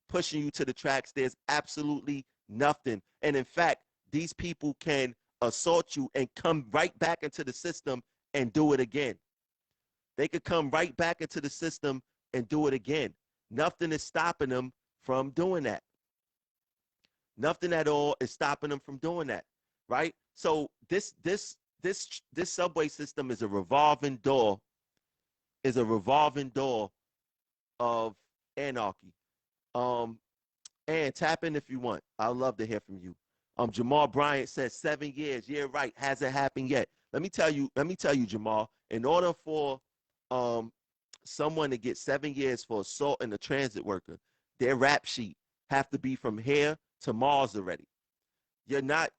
pushing you to the tracks. There's absolutely nothing. And in fact, these people can assault you and come right back into the system and do it again. They could come right back into the system and do it again. Nothing is stopping them from doing that. Nothing at all is stopping them from doing that, right? So this subway system is a revolving door of anarchy. Um, and tap in if you want. I'd love to hear from you. Jamal Bryant says 7 years. Yeah, right. Hasn't happened yet. Let me tell you, Jamal. In order for um someone to get 7 years for assault in a transit worker, their rap sheet have to be from here to Mars already. You're not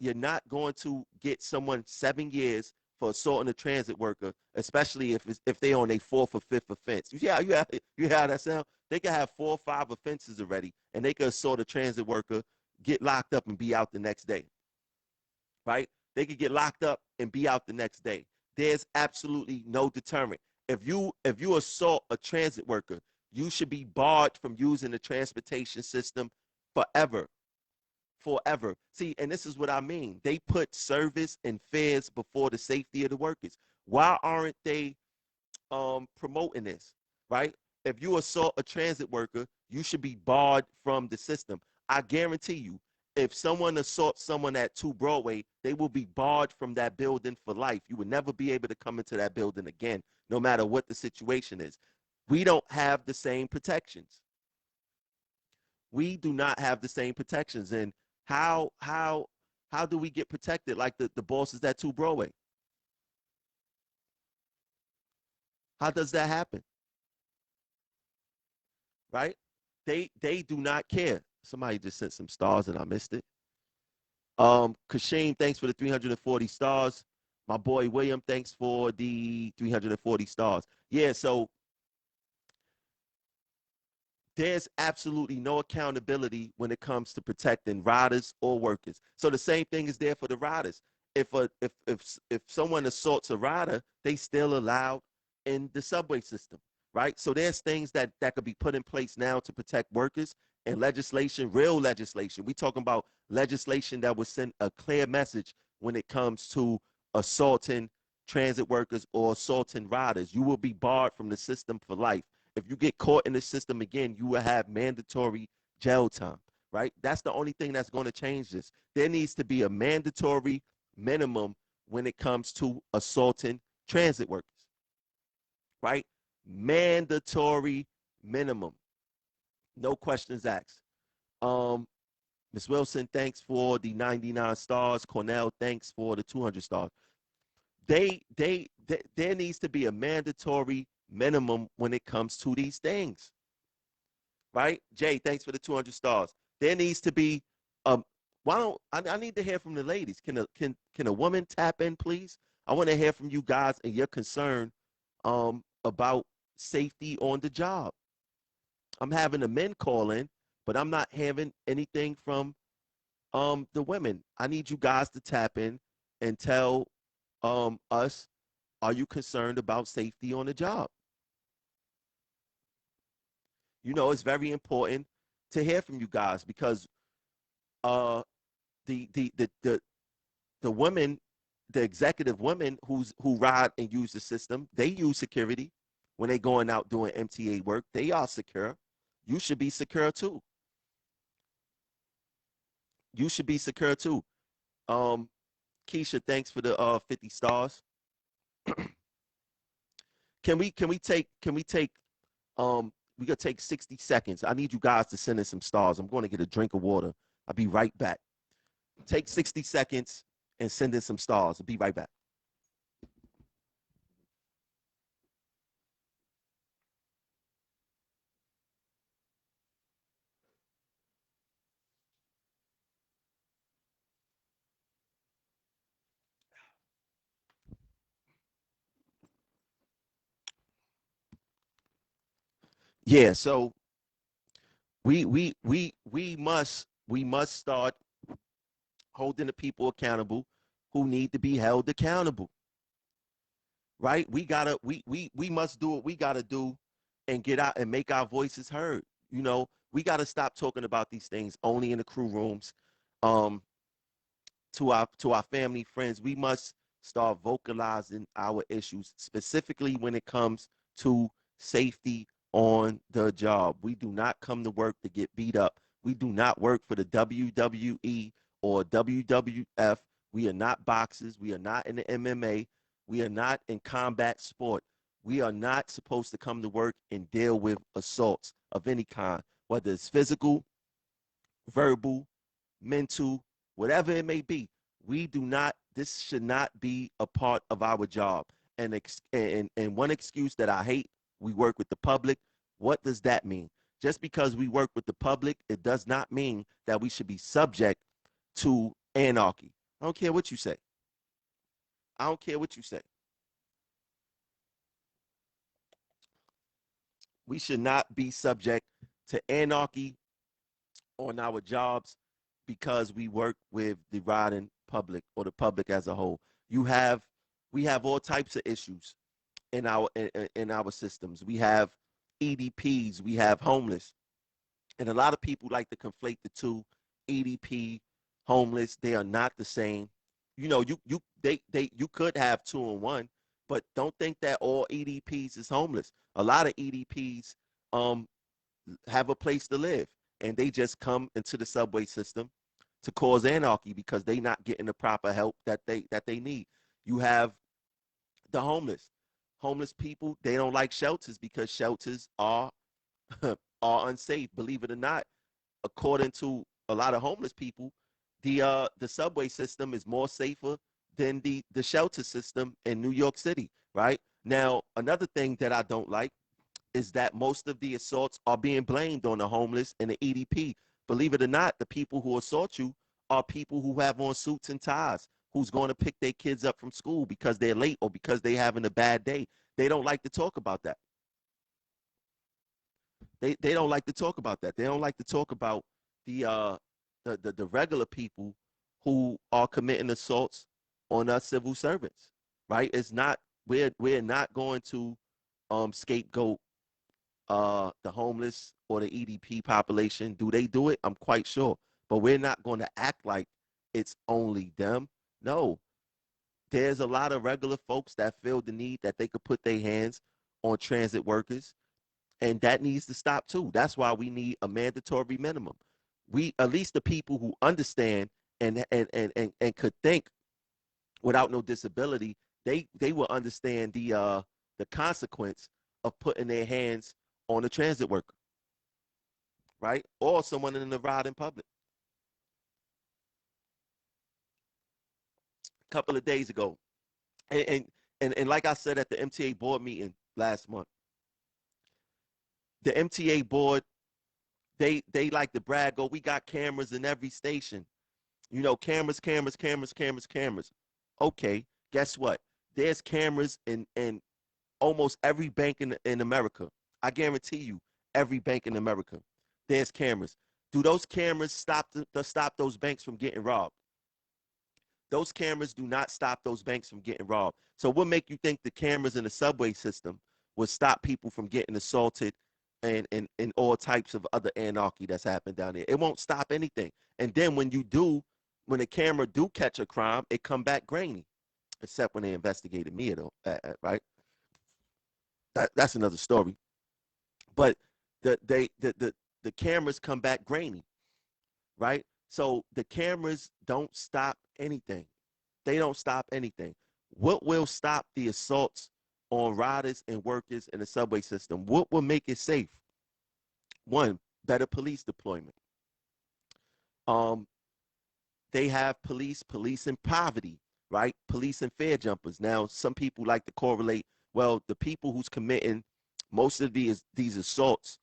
going to get someone 7 years for assaulting a transit worker, especially if they on a fourth or fifth offense. You hear how that sound? They can have 4 or 5 offenses already, and they can assault a transit worker, get locked up, and be out the next day. Right? They could get locked up and be out the next day. There's absolutely no deterrent. If you assault a transit worker, you should be barred from using the transportation system forever. Forever. See, and this is what I mean. They put service and fares before the safety of the workers. Why aren't they promoting this, right? If you assault a transit worker, you should be barred from the system. I guarantee you, if someone assaults someone at 2 Broadway, they will be barred from that building for life. You would never be able to come into that building again, no matter what the situation is. We don't have the same protections. We do not have the same protections. And how do we get protected like the bosses at 2 Broadway? How does that happen? Right? They do not care. Somebody just sent some stars and I missed it. Kashim, thanks for the 340 stars. My boy William, thanks for the 340 stars. Yeah, so there's absolutely no accountability when it comes to protecting riders or workers. So the same thing is there for the riders. If someone assaults a rider, they still allowed in the subway system, right? So there's things that could be put in place now to protect workers and legislation, real legislation. We talking about legislation that would send a clear message when it comes to assaulting transit workers or assaulting riders. You will be barred from the system for life. If you get caught in the system again, you will have mandatory jail time, right? That's the only thing that's going to change this. There needs to be a mandatory minimum when it comes to assaulting transit workers, right? Mandatory minimum. No questions asked. Um, Ms. Wilson, thanks for the 99 stars. Cornell, thanks for the 200 stars. There needs to be a mandatory minimum when it comes to these things, right? Jay, thanks for the 200 stars. There needs to be um why don't I need to hear from the ladies. Can a woman tap in, please? I want to hear from you guys and your concern about safety on the job. I'm having the men call in, but I'm not having anything from the women. I need you guys to tap in and tell us, are you concerned about safety on the job? It's very important to hear from you guys because uh the the the the, the women, the executive women who ride and use the system, they use security when they going out doing MTA work. They are secure. You should be secure too. You should be secure too. Um, Keisha, thanks for the 50 stars. Can we take we gonna take 60 seconds. I need you guys to send in some stars. I'm going to get a drink of water. I'll be right back. Take 60 seconds and send in some stars. I'll be right back. Yeah, so we must start holding the people accountable who need to be held accountable, right? We must do what we gotta do and get out and make our voices heard. We gotta stop talking about these things only in the crew rooms. Um, to our family, friends, we must start vocalizing our issues, specifically when it comes to safety on the job. We do not come to work to get beat up. We do not work for the WWE or WWF. We are not boxers. We are not in the MMA. We are not in combat sport. We are not supposed to come to work and deal with assaults of any kind, whether it's physical, verbal, mental, whatever it may be. We do not, this should not be a part of our job. And one excuse that I hate, we work with the public. What does that mean? Just because we work with the public, it does not mean that we should be subject to anarchy. I don't care what you say. I don't care what you say. We should not be subject to anarchy on our jobs because we work with the riding public or the public as a whole. You have we have all types of issues in our systems. We have EDPs, we have homeless, and a lot of people like to conflate the two. EDP, homeless, they are not the same. You know, you could have two in one, but don't think that all EDPs is homeless. A lot of EDPs um have a place to live, and they just come into the subway system to cause anarchy because they not getting the proper help that they need. You have the homeless people. They don't like shelters because shelters are are unsafe. Believe it or not, according to a lot of homeless people, the subway system is more safer than the shelter system in New York City. Right now, another thing that I don't like is that most of the assaults are being blamed on the homeless and the EDP. Believe it or not, the people who assault you are people who have on suits and ties, who's going to pick their kids up from school because they're late or because they're having a bad day. They don't like to talk about that. They don't like to talk about that. They don't like to talk about the uh the regular people who are committing assaults on us civil servants. Right? It's not we're not going to scapegoat the homeless or the EDP population. Do they do it? I'm quite sure. But we're not going to act like it's only them. No, there's a lot of regular folks that feel the need that they could put their hands on transit workers, and that needs to stop too. That's why we need a mandatory minimum. We at least the people who understand and could think without no disability, they will understand the consequence of putting their hands on a transit worker, right? Or someone in the ride in public. A couple of days ago, and and like I said at the MTA board meeting last month, the MTA board they like to brag, oh, we got cameras in every station. You know, cameras, cameras, cameras, cameras, cameras. Okay, guess what? There's cameras in almost every bank in America. I guarantee you, every bank in America, there's cameras. Do those cameras stop those banks from getting robbed? Those cameras do not stop those banks from getting robbed. So what make you think the cameras in the subway system would stop people from getting assaulted and all types of other anarchy that's happened down there? It won't stop anything. And then when the camera do catch a crime, it come back grainy. Except when they investigated me, right? That's another story. But the they the cameras come back grainy, right? So the cameras don't stop anything. They don't stop anything. What will stop the assaults on riders and workers in the subway system? What will make it safe? One, better police deployment. Um, they have police in poverty, right? Police and fair jumpers. Now, some people like to correlate, well, the people who's committing most of these assaults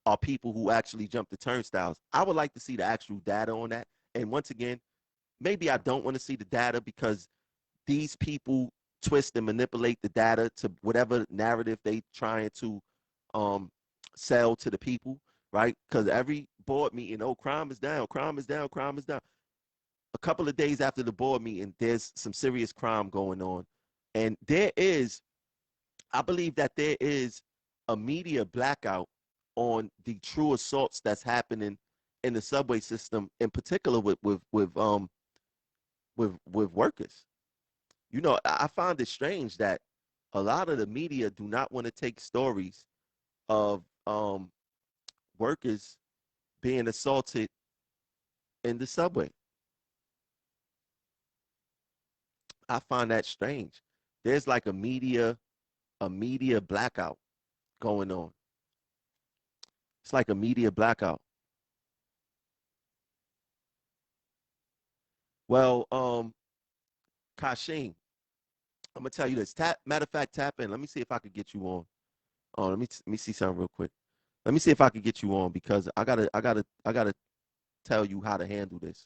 are people who actually jump the turnstiles. I would like to see the actual data on that. And once again, maybe I don't want to see the data because these people twist and manipulate the data to whatever narrative they trying to um, sell to the people, right? Because every board meeting, oh, crime is down, crime is down, crime is down. A couple of days after the board meeting, there's some serious crime going on. And I believe that there is a media blackout on the true assaults that's happening in the subway system, in particular with workers. You know, I find it strange that a lot of the media do not want to take stories of workers being assaulted in the subway. I find that strange. There's like a media blackout going on. It's like a media blackout. Well, Kashim, I'm gonna tell you this. Matter of fact, tap in. Let me see if I could get you on. Let me see something real quick. Let me see if I could get you on because I gotta tell you how to handle this.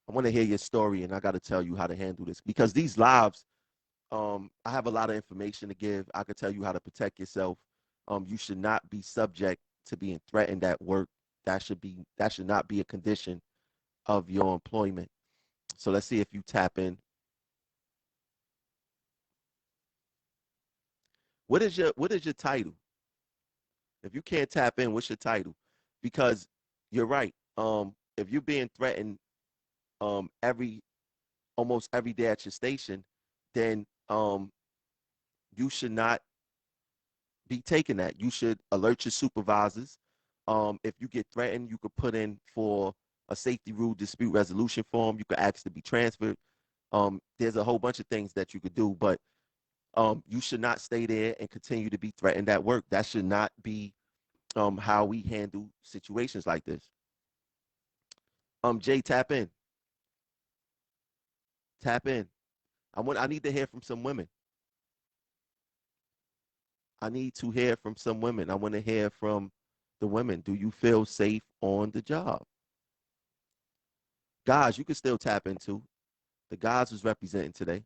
I want to hear your story, and I gotta tell you how to handle this because these lives, I have a lot of information to give. I could tell you how to protect yourself. You should not be subject to being threatened at work. That should not be a condition of your employment. So let's see if you tap in. What is your title? If you can't tap in, what's your title? Because you're right. If you're being threatened every almost every day at your station, then you should not be taking that. You should alert your supervisors. If you get threatened, you could put in for a safety rule dispute resolution form. You could ask to be transferred. There's a whole bunch of things that you could do, but you should not stay there and continue to be threatened at work. That should not be how we handle situations like this. Jay, tap in, tap in. I need to hear from some women. I need to hear from some women. I want to hear from the women. Do you feel safe on the job? Guys, you can still tap into. The guys was representing today.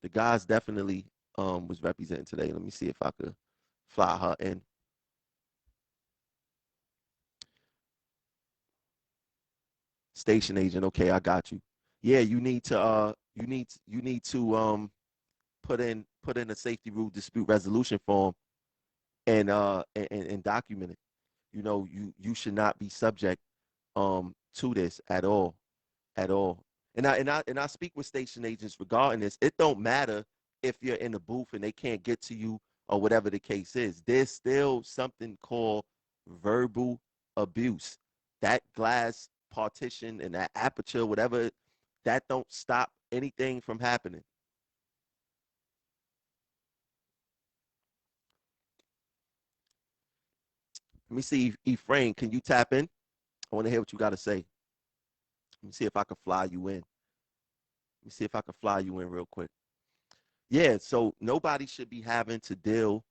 The guys definitely was representing today. Let me see if I could fly her in. Station agent, okay, I got you. Yeah, you need to put in a safety rule dispute resolution form and document it. You should not be subject to this at all, at all. And I speak with station agents regarding this. It don't matter if you're in the booth and they can't get to you or whatever the case is. There's still something called verbal abuse. That glass partition and that aperture, whatever, that don't stop anything from happening. Let me see, Ephraim, can you tap in? I want to hear what you got to say. Let me see if I can fly you in. Let me see if I can fly you in real quick. Yeah, so nobody should be having to deal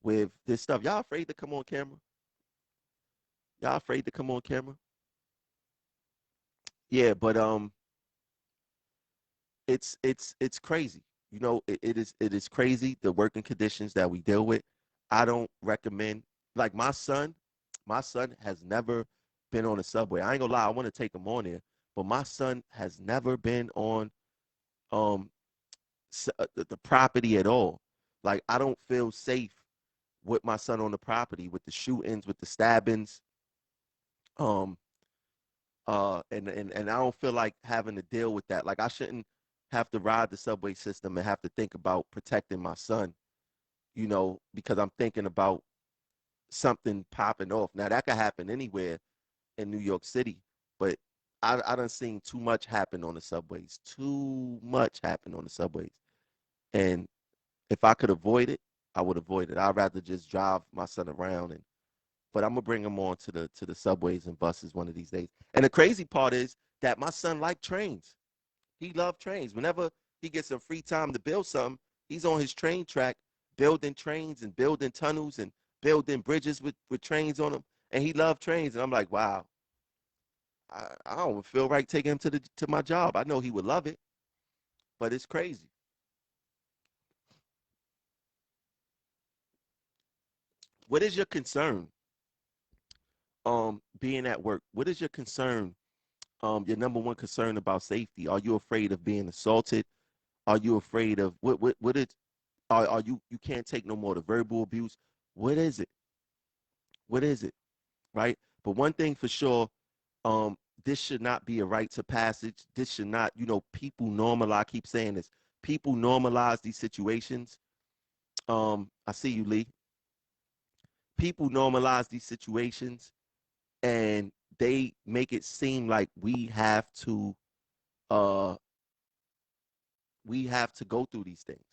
with this stuff. Y'all afraid to come on camera? Y'all afraid to come on camera? Yeah, but it's crazy. It is crazy the working conditions that we deal with. I don't recommend like my son has never been on a subway. I ain't gonna lie, I want to take him on there, but my son has never been on um the property at all. Like I don't feel safe with my son on the property with the shootings, with the stabbings. Um and I don't feel like having to deal with that. Like I shouldn't have to ride the subway system and have to think about protecting my son, because I'm thinking about something popping off. Now that could happen anywhere in New York City, but I done seen too much happen on the subways. Too much happen on the subways. And if I could avoid it, I would avoid it. I'd rather just drive my son around but I'm gonna bring him on to the subways and buses one of these days. And the crazy part is that my son liked trains. He loved trains. Whenever he gets some free time to build something, he's on his train track building trains and building tunnels and building bridges with trains on them. And he loved trains. And I'm like, wow, I don't feel right taking him to my job. I know he would love it, but it's crazy. What is your concern? Being at work. What is your concern? Your number one concern about safety? Are you afraid of being assaulted? Are you afraid of what is are you can't take no more the verbal abuse? What is it? What is it? Right? But one thing for sure, um, this should not be a rite of passage. This should not, people normalize, I keep saying this, people normalize these situations. I see you, Lee. People normalize these situations and they make it seem like uh we have to go through these things,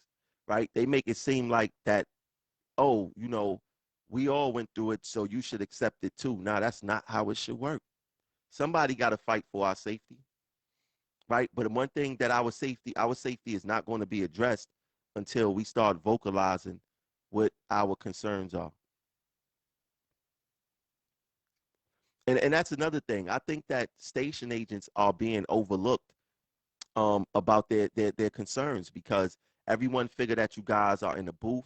right? They make it seem like that, oh, we all went through it, so you should accept it too. Now, that's not how it should work. Somebody got to fight for our safety, right? But one thing that our safety is not going to be addressed until we start vocalizing what our concerns are. And that's another thing. I think that station agents are being overlooked about their concerns because everyone figure that you guys are in the booth.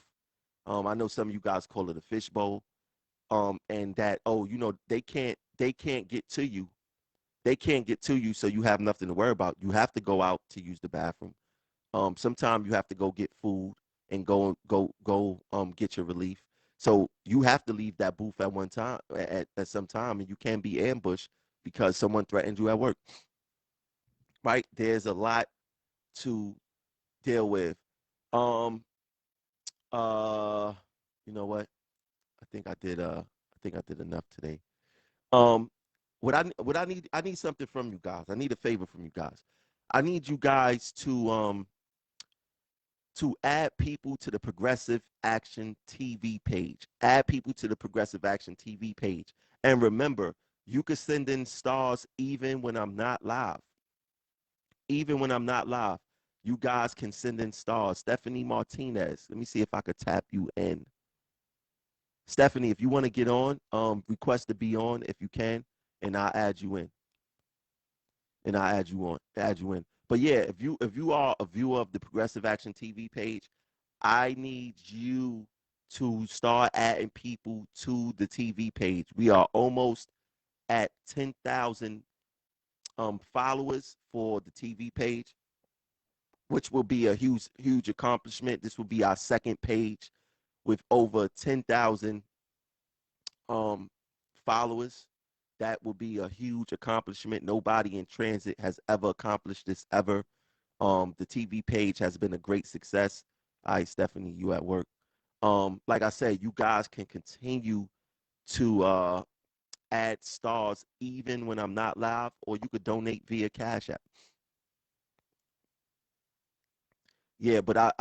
I know some of you guys call it a fishbowl. And that, oh, they can't get to you. They can't get to you, so you have nothing to worry about. You have to go out to use the bathroom. Sometimes you have to go get food and go get your relief. So you have to leave that booth at one time at some time, and you can be ambushed because someone threatened you at work. Right? There's a lot to deal with. Um, uh, you know what? I think I did enough today. Um, what I need something from you guys. I need a favor from you guys. I need you guys to add people to the Progressive Action TV page. Add people to the Progressive Action TV page. And remember, you can send in stars even when I'm not live. Even when I'm not live, you guys can send in stars. Stephanie Martinez. Let me see if I could tap you in. Stephanie, if you want to get on, request to be on if you can, and I'll add you in. And I'll add you in. But yeah, if you are a viewer of the Progressive Action TV page, I need you to start adding people to the TV page. We are almost at 10,000 followers for the TV page, which will be a huge accomplishment. This will be our second page with over 10,000 um, followers. That will be a huge accomplishment. Nobody in transit has ever accomplished this ever. The TV page has been a great success. All right, Stephanie, you at work. Like I said, you guys can continue to add stars even when I'm not live, or you could donate via Cash App. Yeah, but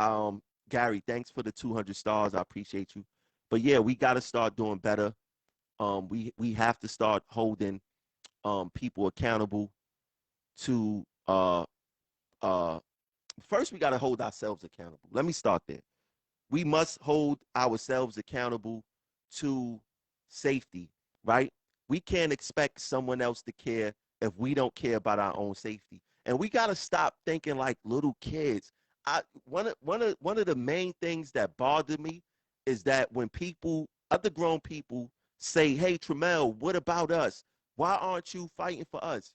Gary, thanks for the 200 stars. I appreciate you. But yeah, we got to start doing better. We have to start holding people accountable to uh first we got to hold ourselves accountable. Let me start there. We must hold ourselves accountable to safety, right? We can't expect someone else to care if we don't care about our own safety. And we got to stop thinking like little kids. One of the main things that bother me is that when people, other grown people, say, "Hey, Tremel, what about us? Why aren't you fighting for us?"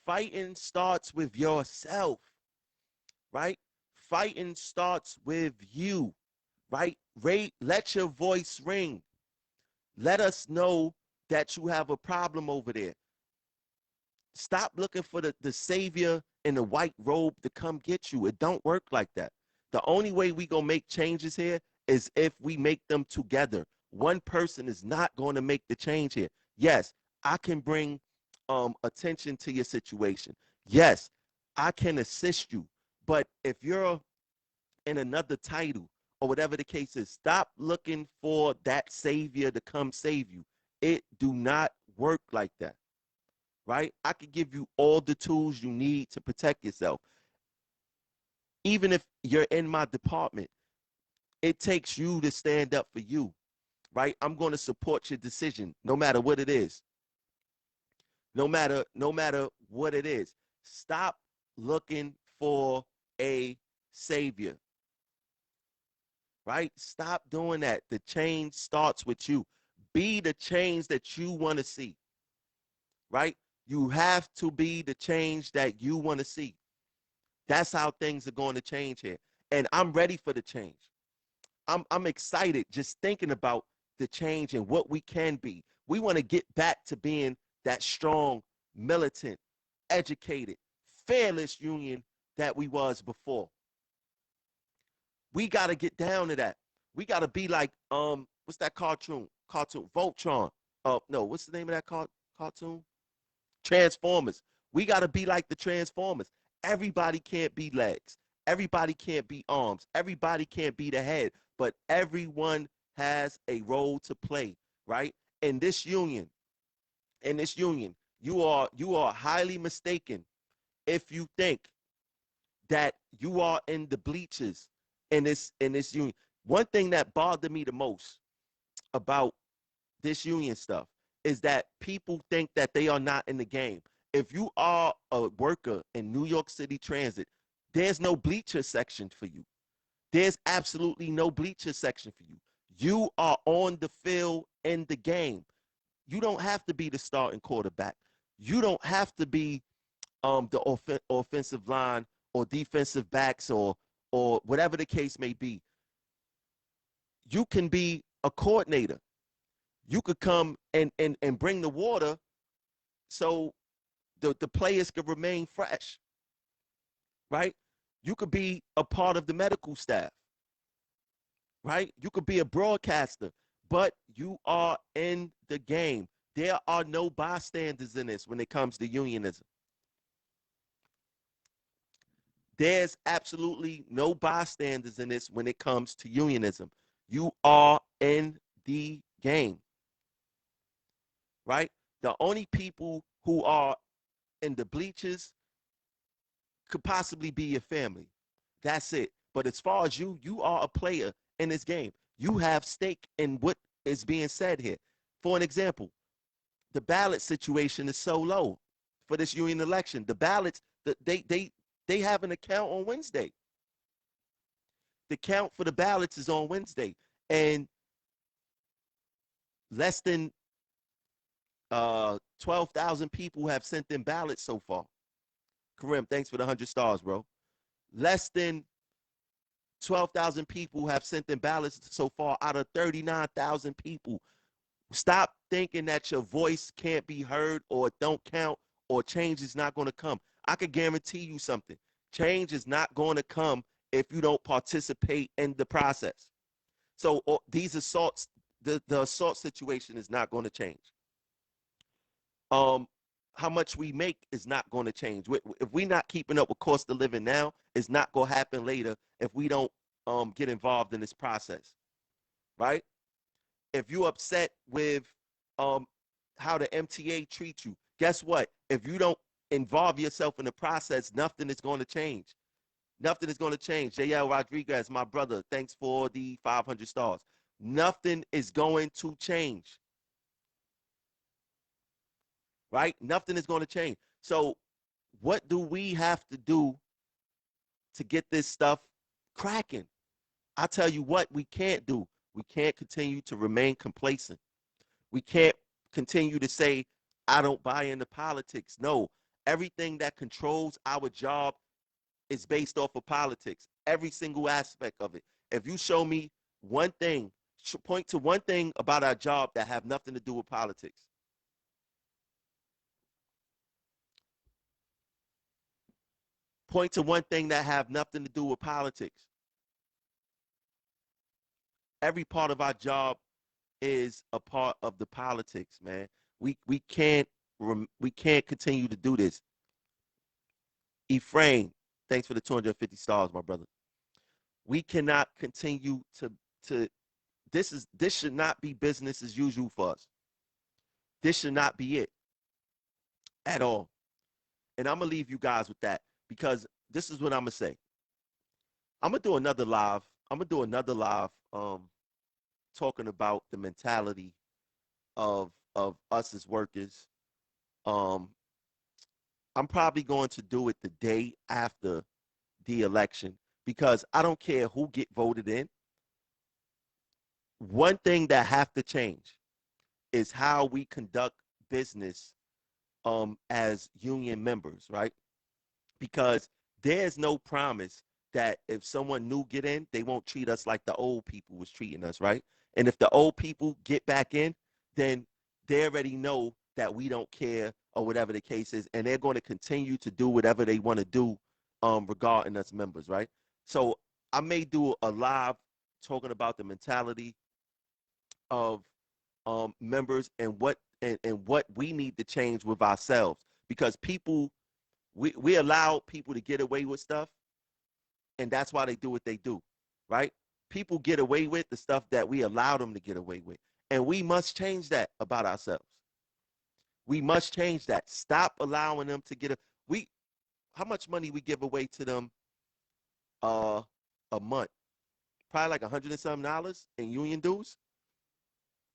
Fighting starts with yourself, right? Fighting starts with you, right? Let your voice ring. Let us know that you have a problem over there. Stop looking for the savior in the white robe to come get you. It don't work like that. The only way we gonna make changes here is if we make them together. One person is not going to make the change here. Yes, I can bring attention to your situation. Yes, I can assist you. But if you're in another title or whatever the case is, stop looking for that savior to come save you. It do not work like that, right? I could give you all the tools you need to protect yourself. Even if you're in my department, it takes you to stand up for you, right? I'm going to support your decision no matter what it is. No matter what it is. Stop looking for a savior, right? Stop doing that. The change starts with you. Be the change that you want to see, right? You have to be the change that you want to see. That's how things are going to change here. And I'm ready for the change. I'm excited just thinking about the change and what we can be. We want to get back to being that strong, militant, educated, fearless union that we was before. We got to get down to that. We got to be like what's that cartoon Voltron. No, what's the name of that cartoon? Transformers. We got to be like the Transformers. Everybody can't be legs. Everybody can't be arms. Everybody can't be the head, but everyone has a role to play, right? In this union, in this union, you are highly mistaken if you think that you are in the bleachers in this union. One thing that bothered me the most about this union stuff is that people think that they are not in the game. If you are a worker in New York City Transit, there's no bleacher section for you. There's absolutely no bleacher section for you. You are on the field in the game. You don't have to be the starting quarterback. You don't have to be the offensive line or defensive backs or whatever the case may be. You can be a coordinator. You could come and bring the water so the players could remain fresh, right? You could be a part of the medical staff, right? You could be a broadcaster, but you are in the game. There are no bystanders in this when it comes to unionism. There's absolutely no bystanders in this when it comes to unionism. You are in the game, right? The only people who are in the bleachers could possibly be your family. That's it. But as far as you are a player in this game. You have stake in what is being said here. For an example, the ballot situation is so low for this union election. The ballots, they have an account on Wednesday. The count for the ballots is on Wednesday, and less than 12,000 people have sent in ballots so far. Karim, thanks for the 100 stars, bro. Less than 12,000 people have sent in ballots so far out of 39,000 people. Stop thinking that your voice can't be heard or don't count or change is not going to come. I can guarantee you something. Change is not going to come if you don't participate in the process. So these assaults, the assault situation is not going to change. Um, how much we make is not going to change. If we're not keeping up with cost of living now, it's not going to happen later if we don't get involved in this process, right? If you're upset with um, how the MTA treats you, guess what? If you don't involve yourself in the process, nothing is going to change. Nothing is going to change. JL Rodriguez, my brother, thanks for the 500 stars. Nothing is going to change, right? Nothing is going to change. So, what do we have to do to get this stuff cracking? I tell you what, we can't do. We can't continue to remain complacent. We can't continue to say, I don't buy into politics. No, everything that controls our job is based off of politics, every single aspect of it. If you show me one thing, point to one thing about our job that have nothing to do with politics. Point to one thing that have nothing to do with politics. Every part of our job is a part of the politics, man. We can't we can't continue to do this. Ephraim, thanks for the 250 stars, my brother. We cannot continue to this should not be business as usual for us. This should not be it at all. And I'm gonna leave you guys with that because this is what I'm gonna say. I'm gonna do another live. I'm gonna do another live talking about the mentality of us as workers. Um I'm probably going to do it the day after the election because I don't care who get voted in. One thing that have to change is how we conduct business as union members, right? Because there's no promise that if someone new get in, they won't treat us like the old people was treating us, right? And if the old people get back in, then they already know that we don't care or whatever the case is, and they're going to continue to do whatever they want to do regarding us members, right? So I may do a live talking about the mentality of members and what we need to change with ourselves because people we allow people to get away with stuff and that's why they do what they do, right? People get away with the stuff that we allow them to get away with, and we must change that about ourselves. We must change that. Stop allowing them to get a we how much money we give away to them uh a month? Probably like $100 and some in union dues.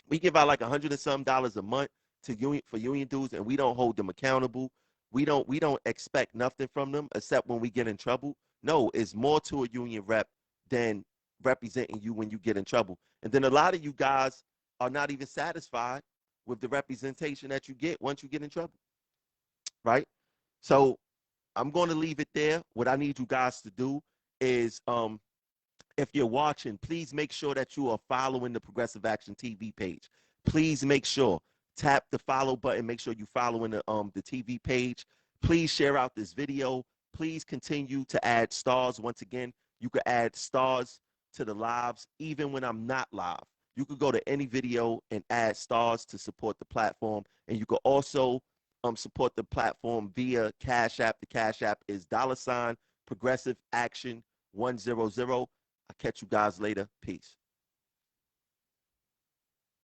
We give out like $100 and some a month to union dues, and we don't hold them accountable. We don't expect nothing from them except when we get in trouble. No, it's more to a union rep than representing you when you get in trouble. And then a lot of you guys are not even satisfied with the representation that you get once you get in trouble, right? So I'm going to leave it there. What I need you guys to do is if you're watching, please make sure that you are following the Progressive Action TV page. Please make sure, tap the follow button. Make sure you following the TV page. Please share out this video. Please continue to add stars. Once again, you can add stars to the lives even when I'm not live. You could go to any video and add stars to support the platform. And you could also support the platform via Cash App. The Cash App is $ Progressive Action 100. I'll catch you guys later. Peace.